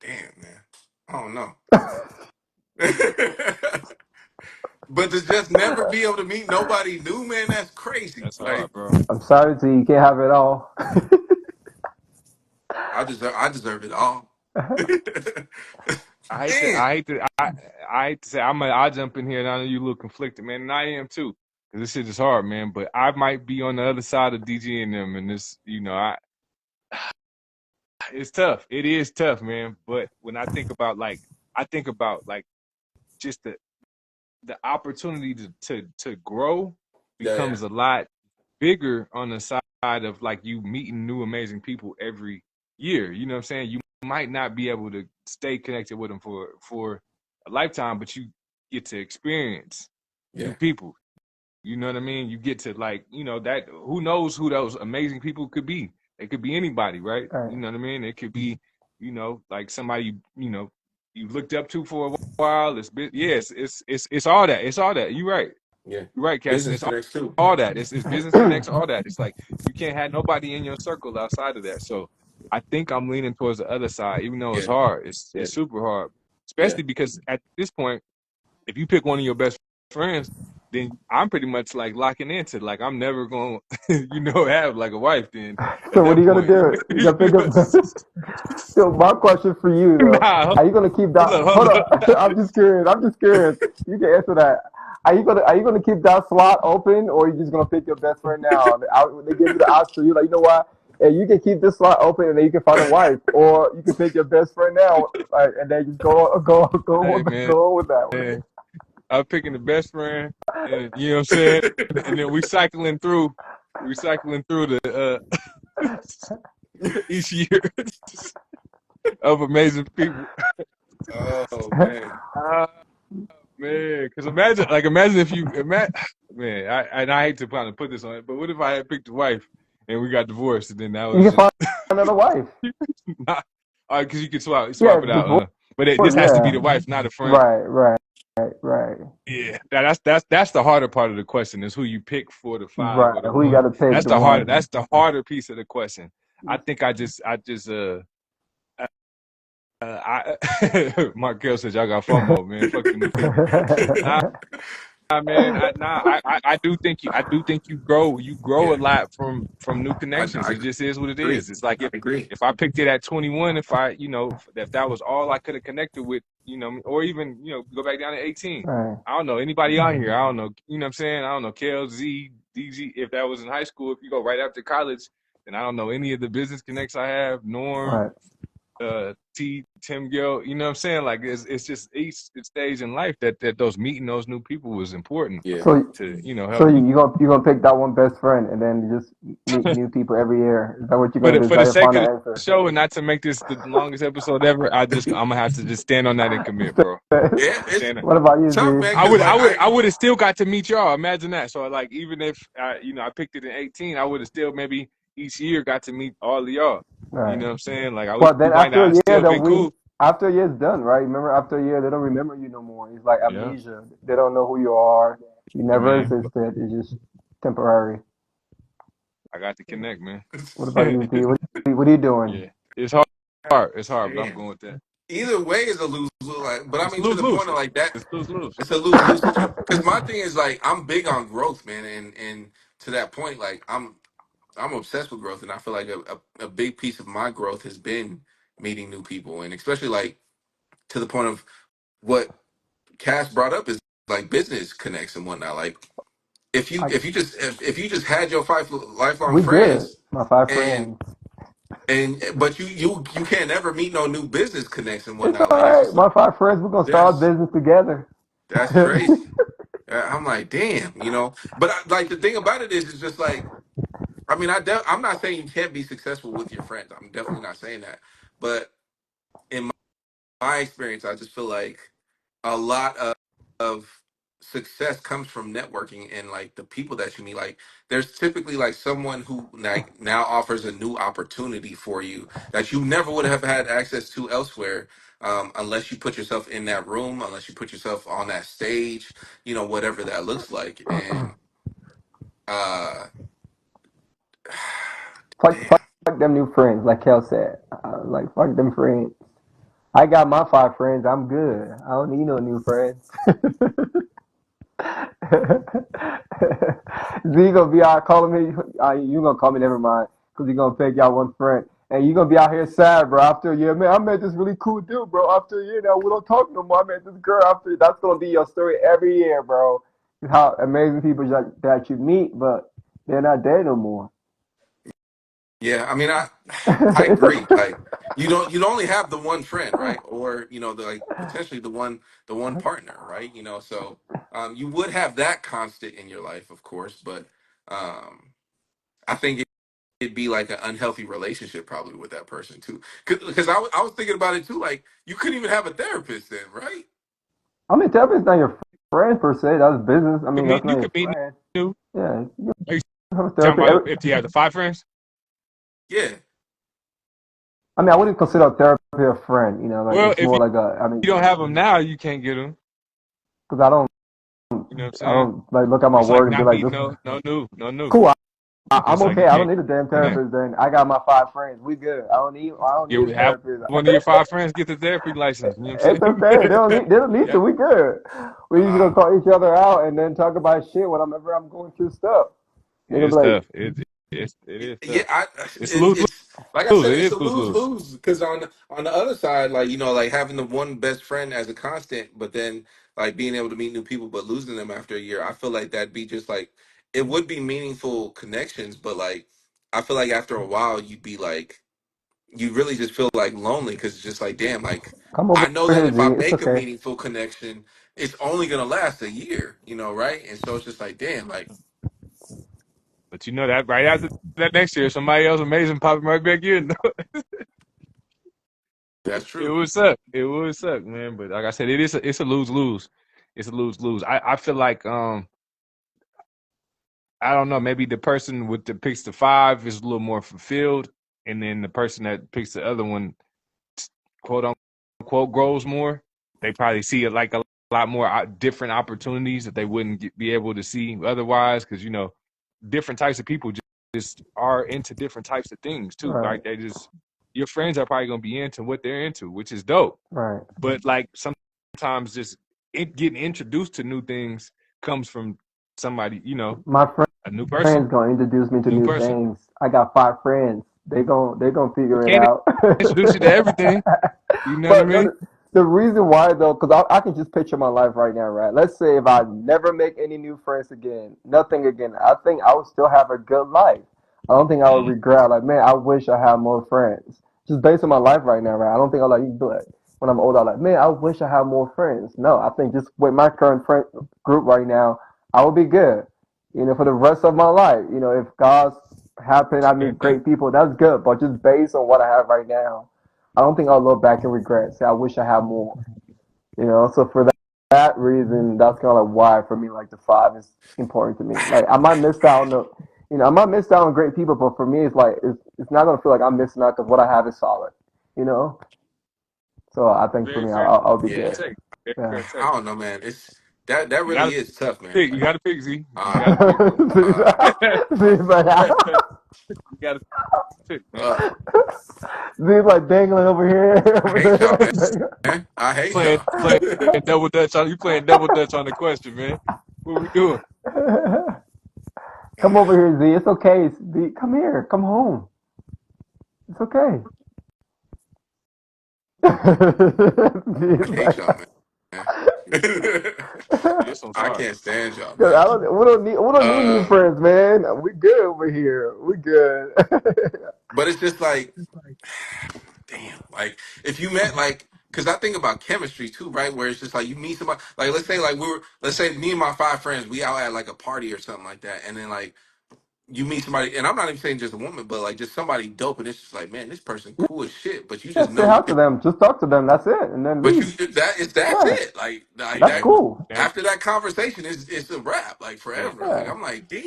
Damn, man. I don't know. But to just never be able to meet nobody new, man, that's crazy. That's Like hard, bro. I'm sorry to you can't have it all. I deserve it all. Damn. I hate to say I jump in here and I know you look conflicted, man, and I am too. Cause this shit is hard, man. But I might be on the other side of DG and them, and this, it's tough. It is tough, man. But when I think about like just the opportunity to grow Yeah, becomes a lot bigger on the side of like you meeting new amazing people every year. You know what I'm saying? You might not be able to stay connected with them for a lifetime, but you get to experience new yeah, people. You know what I mean? You get to like, that who knows who those amazing people could be. It could be anybody, right? All right. You know what I mean? It could be, like somebody you looked up to for a while. It's all that. It's all that. You're right. yeah. You're right, Casson. Business It's connects too. all that. It's business connects, all that. It's like you can't have nobody in your circle outside of that. So I think I'm leaning towards the other side, even though it's Yeah, hard. It's super hard, yeah, especially because at this point, if you pick one of your best friends, then I'm pretty much like locking into like I'm never going to, have like a wife. Then So at what are that you gonna point, do? You gonna pick up? So my question for you though, nah, are you gonna keep that? hold Hold up. up, I'm just curious. I'm just curious. You can answer that. Are you gonna keep that slot open, or are you just gonna pick your best friend now? They give you the option. You're like, you know what? Hey, you can keep this slot open, and then you can find a wife, or you can pick your best friend now, like, and then just Hey man, go on with that one. I'm picking the best friend, and you know what I'm saying, and then we cycling through the each year of amazing people. Oh man. Ah, man, because imagine if you imagine, man, I hate to kind of put this on it, but what if I had picked a wife and we got divorced, and then that You was can just find another wife. not, because you could swap Yeah, it out, divorce. but this has to be Yeah, the wife, not a friend. right, right, Yeah, that's the harder part of the question is who you pick for the five right. or the Who you got one. to pick? That's The the harder. one. That's the harder piece of the question. I think Markel says y'all got FOMO, man. Fuck the new people. Nah, man. I do think you grow a Yeah, lot from new connections. I It just is what it agree. is. It's like I agree. if I picked it at 21, if I if that was all I could have connected with, or even go back down to 18. Right, I don't know anybody out here. I don't know. You know what I'm saying? I don't know KLZ, DG. If that was in high school, if you go right after college, then I don't know any of the business connects I have. Norm, right. Tim Gill. You know what I'm saying? Like it's just each stage in life that those meeting those new people was important Yeah. So to so help you. you gonna pick that one best friend and then just meet new people every year. Is that what you're For gonna the do? Is for that the your sake of final the answer? show and not to make this the longest episode ever, I'm gonna have to just stand on that and commit, bro. Yeah, it's Stand. What about you, tough, Z? man, because like I would have still got to meet y'all. Imagine that. So like even if I picked it in 18, I would have still maybe each year got to meet all of y'all. You Right. know what I'm saying? Like Well, we then might after a not year, still then been we cool. after a year's done, right? Remember, after a year, they don't remember you no more. It's like Yeah. amnesia. They don't know who you are. You Hey never man, existed. It's just temporary. I got to connect, man. What about you, Z? What are you doing? Yeah. It's hard. It's hard, but I'm damn. going with that. Either way is a lose lose. Like, but I It's mean, to lose the lose. point of like that, It's lose lose. it's a lose lose situation. Because my thing is like I'm big on growth, man, and to that point, like I'm obsessed with growth, and I feel like a big piece of my growth has been meeting new people, and especially like to the point of what Cass brought up is like business connects and whatnot. Like I, if you just had your five lifelong we good. friends, My five and friends. but you can't ever meet no new business connects and It's whatnot. all Like it's right. just like My five friends. We're gonna start a that's business together. that's crazy. I'm like, damn, you know. But like the thing about it is just like, I mean, I'm not saying you can't be successful with your friends. I'm definitely not saying that. But in my experience, I just feel like a lot of success comes from networking and like the people that you meet. Like, there's typically like someone who like now offers a new opportunity for you that you never would have had access to elsewhere. Unless you put yourself in that room, unless you put yourself on that stage, you know, whatever that looks like. And uh fuck, damn. fuck, fuck them new friends, like Kel said. Like fuck them friends. I got my five friends. I'm good. I don't need no new friends. Z gonna be out calling me. You gonna call me? Never mind, because you gonna pick y'all one friend, and you gonna be out here sad, bro. After a year, man, I met this really cool dude, bro. After a year, now we don't talk no more. I met this girl after. That's gonna be your story every year, bro. How amazing people that you meet, but they're not there no more. Yeah, I mean, I It's agree. a, Like you'd only have the one friend, right? Or you know, the like potentially the one partner, right? You know, so you would have that constant in your life, of course, but um, I think it'd be like an unhealthy relationship probably with that person too. Because I was thinking about it too. Like you couldn't even have a therapist then, right? I mean, therapist's not your friend per se. That's business. I mean, that's not You your could meet friend. new. Yeah, you Are you have a talking therapist. about if you have the five friends? Yeah, I mean, I wouldn't consider a therapy a friend. You know, like Well, it's if more like a. I you mean, don't have them now, you can't get them. because I don't. You know what I'm I saying? don't like look at my It's like word and be not like, meeting this no new. cool. I'm It's like okay. you I don't can't need a damn connect. therapist. Then I got my five friends. We good. I don't You need a would have therapist. one of your five friends get the therapy license. You know what It's I'm okay. They don't saying? need. They don't need Yeah. to. We good. We just gonna wow. call each other out and then talk about shit whenever I'm going through stuff. They gonna It's be like, tough. It is Yeah, tough. It's lose it's like I lose. said, It it's is a lose lose lose. lose because on the other side, like you know, like having the one best friend as a constant, but then like being able to meet new people, but losing them after a year, I feel like that'd be just like it would be meaningful connections, but like I feel like after a while, you'd be like you really just feel like lonely because it's just like damn, like come over I know that here, if I Z. It's make a okay. meaningful connection, it's only gonna last a year, you know, right? And so it's just like damn, like But you know that right after that next year, somebody else amazing popping right back in. that's It true. would suck. It would suck, man. But like I said, it's a lose lose. It's a lose lose. I feel like I don't know, maybe the person with the picks the five is a little more fulfilled, and then the person that picks the other one, quote unquote, grows more. They probably see it like a lot more different opportunities that they wouldn't be able to see otherwise, because different types of people just are into different types of things too. Right. Like they just your friends are probably gonna be into what they're into, which is dope. Right. But like sometimes just getting introduced to new things comes from somebody, My a friends gonna introduce me to new new person. things. I got five friends. They gonna They figure it can't out. introduce you to everything. You know what I But mean? the reason why though, because I can just picture my life right now, right? Let's say if I never make any new friends again, nothing again, I think I would still have a good life. I don't think I would Mm. regret. Like, man, I wish I had more friends. just based on my life right now, right? I don't think I'll like do it when I'm older. I'm like, man, I wish I had more friends. No, I think just with my current friend group right now, I will be good. For the rest of my life. If God's happen, I meet great people. That's good. But just based on what I have right now, I don't think I'll look back and regret. Say, I wish I had more. So for that reason, that's kind of like why for me, like the five is important to me. Like I might miss out on I might miss out on great people, but for me, it's like it's not gonna feel like I'm missing out because what I have is solid. You know. So I think for Very me, fair. I'll be Yeah, Fair good. take. Very Yeah. fair take. I don't know, man. It's that You really gotta is tough, man. pick. You gotta pick Z. You Uh, gotta pick, bro. See, uh, see, but You gotta pick, man. uh, Zeus like dangling over here. I hate y'all, man. I hate Playing y'all. double dutch on you playing double dutch on the question, man. What we doing? Come over here, Z. It's okay. Z, come here. Come home. It's okay. I Z's hate like, y'all, man. Yes, I'm I sorry. can't stand y'all, cause man. we don't need new Um, friends, man. We good over here. We good. but it's just like, damn, like if you met like, because I think about chemistry too, right? Where it's just like you meet somebody, like let's say me and my five friends, we out at like a party or something like that, and then like you meet somebody, and I'm not even saying just a woman, but like just somebody dope, and it's just like, man, this person cool as shit, but you Yeah, just say know, hi to them. Just talk to them. That's it, and then but you leave. that's Yeah, it, like that's Now, that. cool. now, After that conversation, it's a wrap, like now, forever. Like Yeah. I'm like, damn,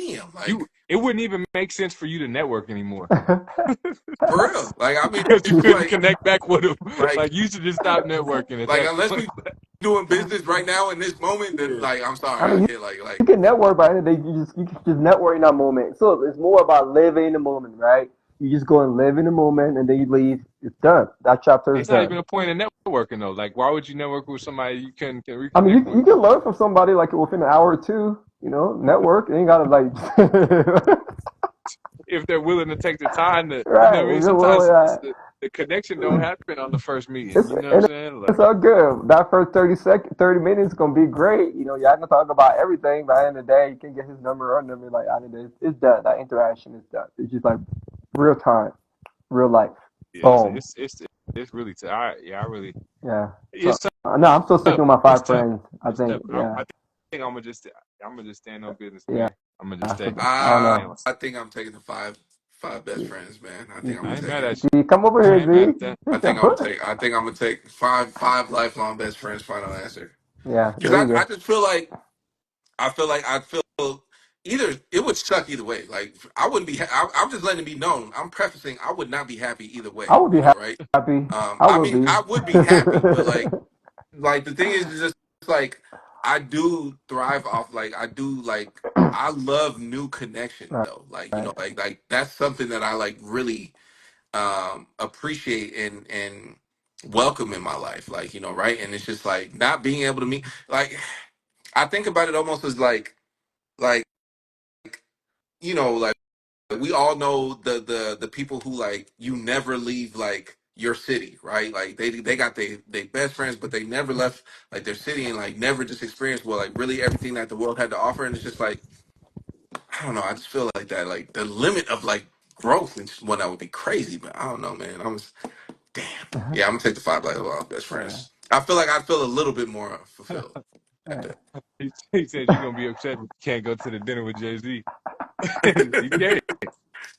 you like it wouldn't even make sense for you to network anymore for real. Like I mean, because you it's couldn't like connect back with them. like Like you should just stop networking at like that unless point. we doing business right now in this moment, then Yeah. like I'm sorry, I I mean, can't you like can network, but at the end of the day, you can just network in that moment. So it's more about living in the moment, right? You just go and live in the moment, and then you leave. It's done. That chapter is It's not even done. a point in networking though. Like, why would you network with somebody you can I mean, reconnect you with? can learn from somebody like within an hour or two. Network. You ain't gotta like, If they're willing to take the time to, you know right? what I mean? If you're willing, Sometimes the connection don't happen on the first meeting. it's You know what I'm and saying? it's Like, all good. That first 30 minutes gonna be great. Y'all gonna talk about everything. By the end of the day, you can get his number or number. Like, at the end of the day, it's done. That interaction is done. It's just like real time, real life. yeah, Boom. it's really tough. Yeah, I really, Yeah. So it's tough. no, I'm still sticking with my It's five tough. friends. I It's tough. think. Yeah. I think I'm gonna just stand on business, Yeah. man. I'm gonna just stay. I don't I Stay on. know. I think I'm taking the five best friends, man. I think I'm I gonna ain't take mad it. at you. Z, come over I here, ain't mad at Z. that. I think I'm gonna take five lifelong best friends. Final answer. Yeah. Because There you I go. just feel like I feel either it would suck either way. Like I wouldn't be. I'm just letting it be known. I'm prefacing. I would not be happy either I way. would be Right? happy. I I will mean, be. I would be happy, but like the thing is just like I do thrive off. Like I do like I love new connection Right. though. Like Right. like that's something that I like really appreciate and welcome in my life. Like right? And it's just like not being able to meet. Like I think about it almost as like like we all know the people who like you never leave like your city, right? Like they got they best friends, but they never left like their city and like never just experienced well like really everything that the world had to offer. And it's just like I don't know. I just feel like that like the limit of like growth and one that would be crazy, but I don't know, man. I'm just damn. Yeah, I'm gonna take the five like best Yeah. friends. I feel like I feel a little bit more fulfilled at Right. that. He said you're gonna be upset if you can't go to the dinner with Jay Z. You can't.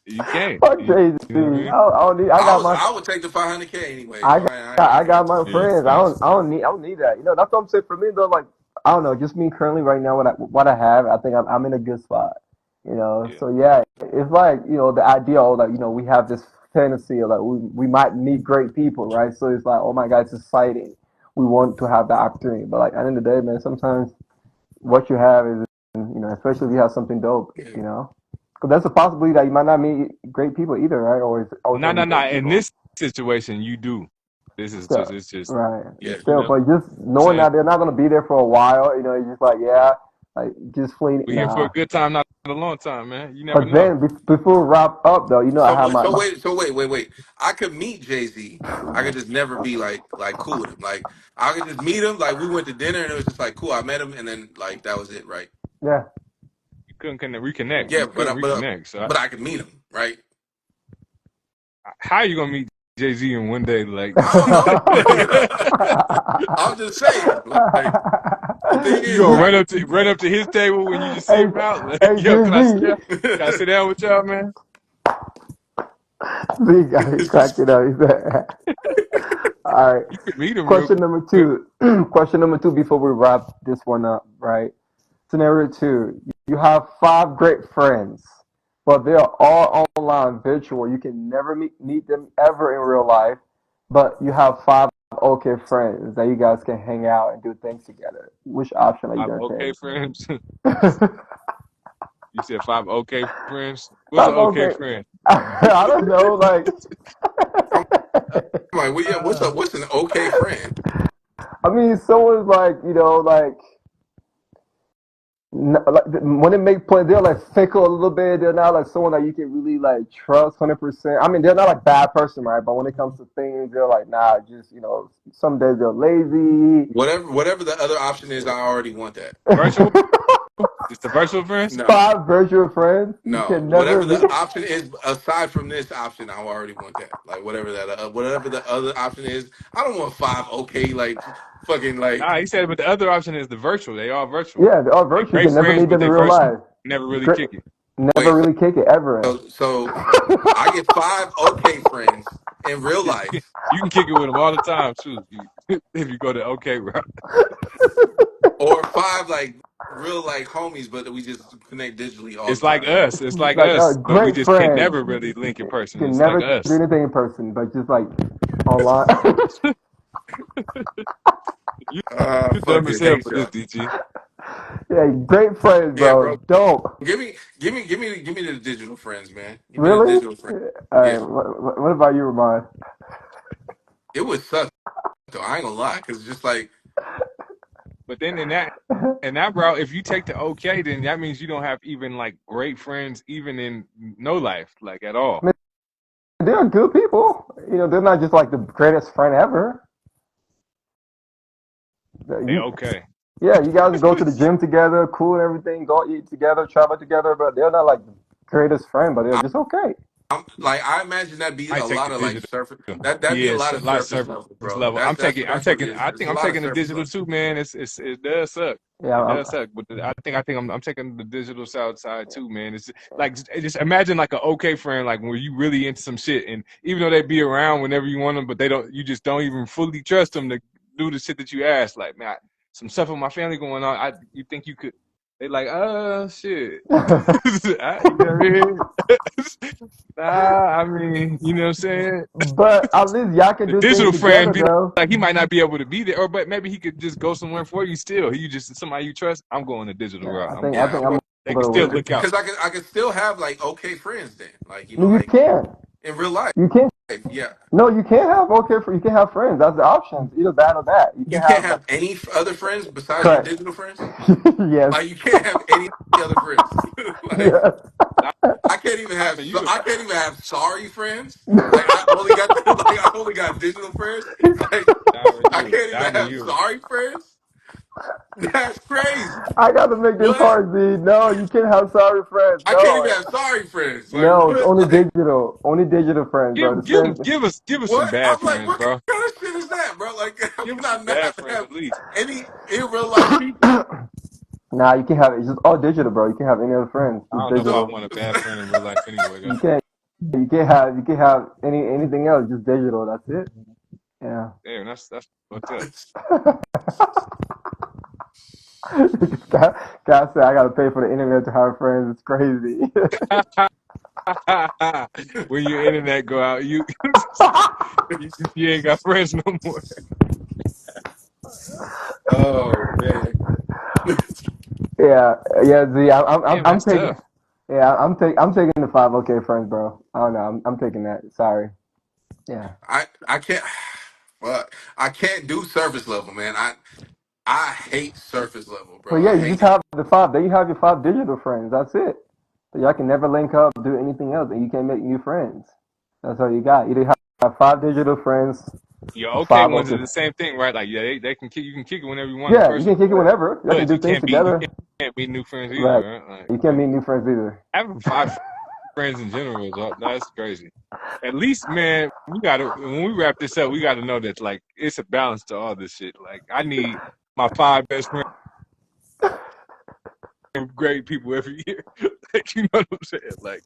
You can't. Fuck You Jay Z. know what I mean? I don't need. I got my. I would take the 500K anyway, I so got. I I ain't got got too my much Yeah, beef friends. with I it. don't. I don't need. I don't need that. That's what I'm saying. For me though, like I don't know. Just me currently right now. What I have, I think I'm in a good spot. yeah. So yeah, it's like the ideal. Like we have this fantasy of like we might meet great people, right? So it's like, oh my god, it's exciting. We want to have that opportunity, but like at the end of the day, man, sometimes what you have is, especially if you have something dope, Yeah. because there's a possibility that you might not meet great people either, right? Or it's always No, gonna no, be no. great In people. this situation, you do. This is just. Still, It's just. right? Yeah. You Still, know. but just I'm knowing saying that they're not gonna be there for a while, it's just like like just fleeting. we're here for a Nah. good time, not a long time, man. You never But know. then before we wrap up though, I have my Wait. I could meet Jay-Z. I could just never be like cool with him. Like I could just meet him. Like we went to dinner and it was just like cool. I met him and then like that was it, right? yeah. You couldn't reconnect. Yeah, You couldn't reconnect. So but I could meet him, right? how you gonna meet Jay-Z in one day. Like, I don't know. I'm just saying. Like the thing you is, gonna like, run up to his table when you just see Hey, him out? Like, hey, yo, GZ. can I sit down with y'all, man? Z got me cracking up. He said, all right. You can meet him real Question number quick. two. Question number two before we wrap this one up, right? Scenario two. You have five great friends, but they are all online virtual. You can never meet them ever in real life, but you have five okay friends that you guys can hang out and do things together. Which option are you Five going okay to friends. take? You said five okay friends. What's an Five okay okay. friend? I don't know, like. I'm like, well, yeah, what's up? What's an okay friend? I mean, someone's like, like like when they make plans, they're like fickle a little bit. They're not like someone that you can really like trust 100%. I mean, they're not like bad person, right? But when it comes to things, they're like, nah, just some days they're lazy. Whatever the other option is, I already want that. Virtual? It's the virtual friends? No, Five virtual friends you no, can never whatever meet. the option is aside from this option, I already want that. Like whatever the other option is, I don't want five okay like fucking like Nah, he said, but the other option is the virtual. They all virtual. Yeah, they're all They virtual. You great can never friends, meet but them in they real virtual. life. Never really Great, kick it. never wait. really kick it ever. So I get five okay friends in real life, You can kick it with them all the time too. If you go the okay route. or five like real like homies, but we just connect digitally all It's the like time. us. It's like Like us, but we great just can't friends. never really link in You person. can It's like never do us. anything in person, but just like online. You I you dumb as fucking hell hate for this, y'all. DG. Yeah, great friends, Yeah, bro. bro. Dope. Give me the digital friends, man. Give me the Really? digital friends. All Yeah, right. What about you, Ramon? it would suck though. I ain't gonna lie, because it's just like But then in that route, if you take the okay, then that means you don't have even like great friends, even in no life, like at all. I mean, they're good people. They're not just like the greatest friend ever. They You, okay. yeah, you guys go to the gym together, cool and everything, go eat together, travel together, but they're not like the greatest friend, but they're just okay. I'm like I imagine that'd be I a take the lot of like digital. surface. That'd be a Yeah, lot a of lot of surface surface level, bro. level. That's what it is. I It's think a I'm lot of taking the surface digital level. too, man. It does suck. Yeah, It does suck. But I think I'm taking the digital side too, man. It's like just imagine like an okay friend, like when you really into some shit, and even though they be around whenever you want them, but you just don't even fully trust them to do the shit that you ask. Like, man, some stuff with my family going on. You think you could? They like, shit. You know what I mean? I mean, you know what I'm saying? but at least y'all can The do things digital friend together, be though. like he might not be able to be there, or but maybe he could just go somewhere for you still. He just somebody you trust. I'm going the digital Yeah, route. I I'm think I going. Yeah, think I'm I'm going They gonna can go still with it. look out. because I can still have like okay friends then, like No, you like can't. in real life. You can't. Yeah, No, you can't have okay. You can have friends. That's the options. Either that or that. You can you can't have like have any other friends besides your correct. digital friends. Yes. Like you can't have any other friends. Like Yes. I, I mean, I can't even have sorry friends. Like I only got like I only got digital friends. Like I can't even diamond have you. sorry friends. That's crazy. I got to make this What? hard, Z. No, you can't have sorry friends. I can't even No, have sorry friends. Like no, it's what? only Like digital. Only digital friends, bro. The same. Give us some what? bad I'm like, friends, what bro. kind of shit is that, bro? Like how Give can us I some bad not friends have at least. any in real life people? Nah, you can have it's just all digital, bro. You can't have any other friends. I Just don't know if I So digital. want a bad friend in real life anyway, though. You can't. You can't have anything else. Just digital. That's it. Yeah. Damn, that's fucked up. Guy said I gotta pay for the internet to have friends. It's crazy. When your internet go out, you ain't got friends no more. oh man. Yeah, yeah, Z. Damn, I'm that's taking. tough. Yeah, I'm taking the five okay friends, bro. I don't know. I'm taking that. Sorry. Yeah. I can't fuck. I can't do surface level, man. I hate surface level, So bro. yeah, I you just hate it. have the five. Then you have your five digital friends. That's it. So y'all can never link up, do anything else, and you can't make new friends. That's all you got. Either have five digital friends Your or okay five ones are okay. the same thing, right? Like, yeah, they can kick. You can kick it whenever you want in Yeah, you person, can kick it whenever. Y'all can but do things you together. can't meet new friends either, Right. right? Like, You can't meet new friends either. having five friends in general is up. That's crazy. At least, man, we gotta when we wrap this up, we gotta know that like it's a balance to all this shit. Like I need my 5 best friends, great people every year. Like you know what I'm saying? Like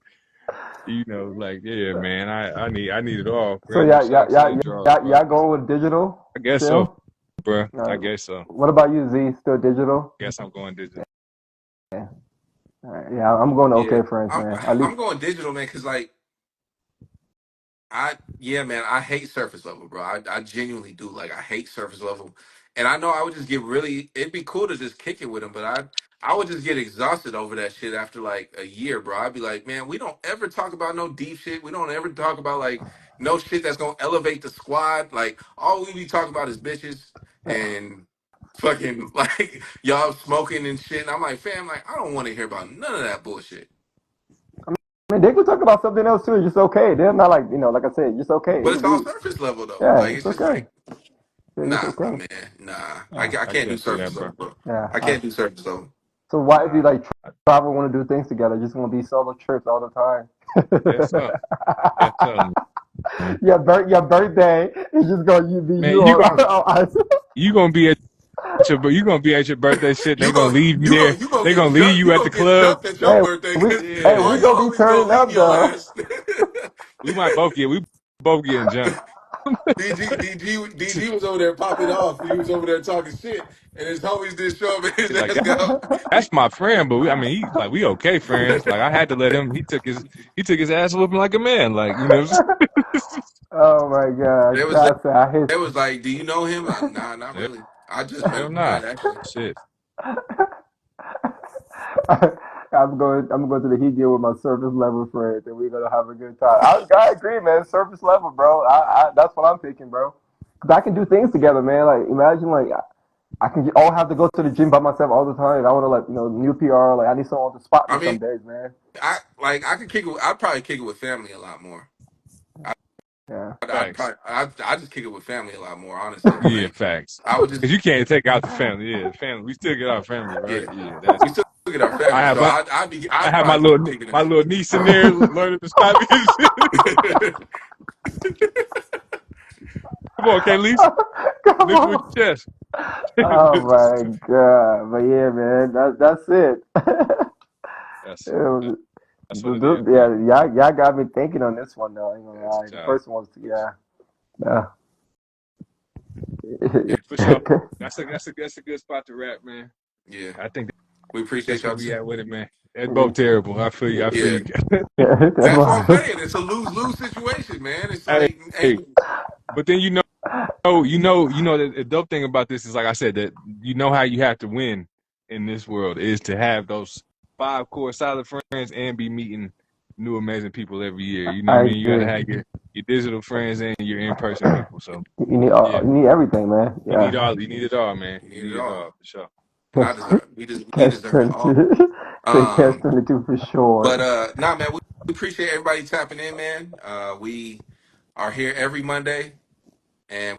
like yeah, man, I need it all. So Random socks and drawers, bro. y'all going with digital I guess so, still? bro. I guess so. What about you, Z? Still digital? Guess I'm going digital. Yeah. All right. Yeah, I'm going to Yeah, OK Friends, I'm man. At least I'm going digital, man, because like yeah, man, I hate surface level, bro. I genuinely do. Like, I hate surface level, and I know I would just get really. It'd be cool to just kick it with him, but I would just get exhausted over that shit after like a year, bro. I'd be like, man, we don't ever talk about no deep shit. We don't ever talk about like no shit that's gonna elevate the squad. Like, all we be talking about is bitches and fucking like y'all smoking and shit. And I'm like, fam, like I don't want to hear about none of that bullshit. I mean, they could talk about something else too. It's just okay. They're not like like I said, just okay. It But could it's all be surface level though. yeah, Like, it's it's just okay. like. Yeah, it's Nah, okay. man. Nah. Yeah, I I can't do can't do surface that, bro. level, bro. Yeah. I can't do surface level. So why if you Nah, like I travel, want to do things together, just want to be solo trips all the time? guess so. Guess so, man. Your birthday is just gonna be Man, you on ice. you gonna be at you gonna be at your birthday shit. And they You gonna go leave you there. you gonna They get gonna leave jumped. you You at the gonna get club. jumped at your hey, birthday we because hey, Yeah, boy, we your gonna be homies gonna turning leave up your though. ass. we both getting jumped. DG was over there popping off. He was over there talking shit, and his homies didn't show up, and his Like ass got. that's my friend, but I mean, we okay friends. Like I had to let him. He took his ass whooping like a man. Like Oh my gosh, They was that's I hate. they was like, "Do you know him?" Nah, not Yeah, really. I just met hell him nah. tonight, actually. Shit. I'm going to the Heat game with my surface level friends, and we're gonna have a good time. I agree, man. Surface level, bro. That's what I'm thinking, bro. 'Cause I can do things together, man. Like imagine, like I can all have to go to the gym by myself all the time. I want to like new PR. Like I need someone to spot me I some mean, days, man. I could kick it. I'd probably kick it with family a lot more. Yeah. I'd Facts. probably I just kick it with family a lot more, honestly. Yeah, Like facts. I would just Cause you can't take out the family. Yeah, the family. We still get our family, yeah. right? Yeah, that's. We still get our I family, have so my I I'd have my probably be little kicking my it. little niece in there learning to spot me and shit. Come on, Kayleese, Come lift with on. your chest. Oh my god. But yeah, man. That's it. that's It was- that's what it is, man. yeah, y'all got me thinking on this one though. I ain't gonna That's lie. The child. first one was yeah. Yeah, for sure. That's a good spot to wrap, man. Yeah, I think we appreciate that's where y'all we too. at with it, man. It's Yeah. both terrible. I feel you. I feel Yeah, you. that's what I'm saying. It's a lose lose situation, man. It's Hey, like hey, ain't but then the dope thing about this is like I said that you know how you have to win in this world is to have those 5 core solid friends and be meeting new amazing people every year. You know what I I mean? You got to agree. have your digital friends and your in person people. So yeah, You need everything, man. Yeah. you need it all, man. you You need it need it all, all for sure. and I Catch deserve. We catch deserve it all. 22. Say catch Um, 22 for but sure. nah, man, we appreciate everybody tapping in, man. We are here every Monday, and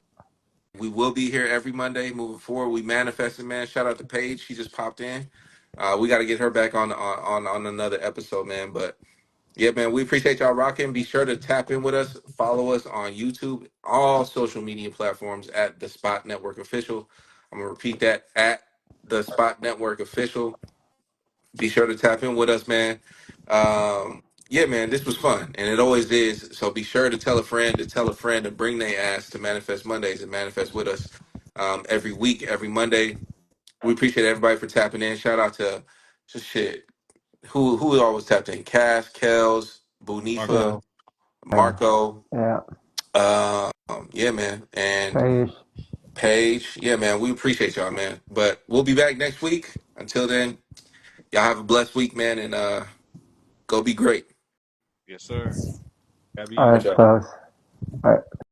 we will be here every Monday moving forward. We manifested, man. Shout out to Paige. She just popped in. We got to get her back on another episode, man. But yeah, man, we appreciate y'all rocking. Be sure to tap in with us. Follow us on YouTube, all social media platforms at the Spot Network Official. I'm gonna repeat that at the Spot Network Official. Be sure to tap in with us, man. Yeah, man, this was fun, and it always is. So be sure to tell a friend to bring their ass to Manifest Mondays and manifest with us every week, every Monday. We appreciate everybody for tapping in. Shout out to just shit. Who always tapped in? Cass, Kels, Marco, Bunifa, Yeah. Marco. Yeah. Yeah, man, and Paige. Paige. Yeah, man, we appreciate y'all, man. But we'll be back next week. Until then, y'all have a blessed week, man, and go be great. yes sir. Have All you. Much right, y'all. fellas. All right.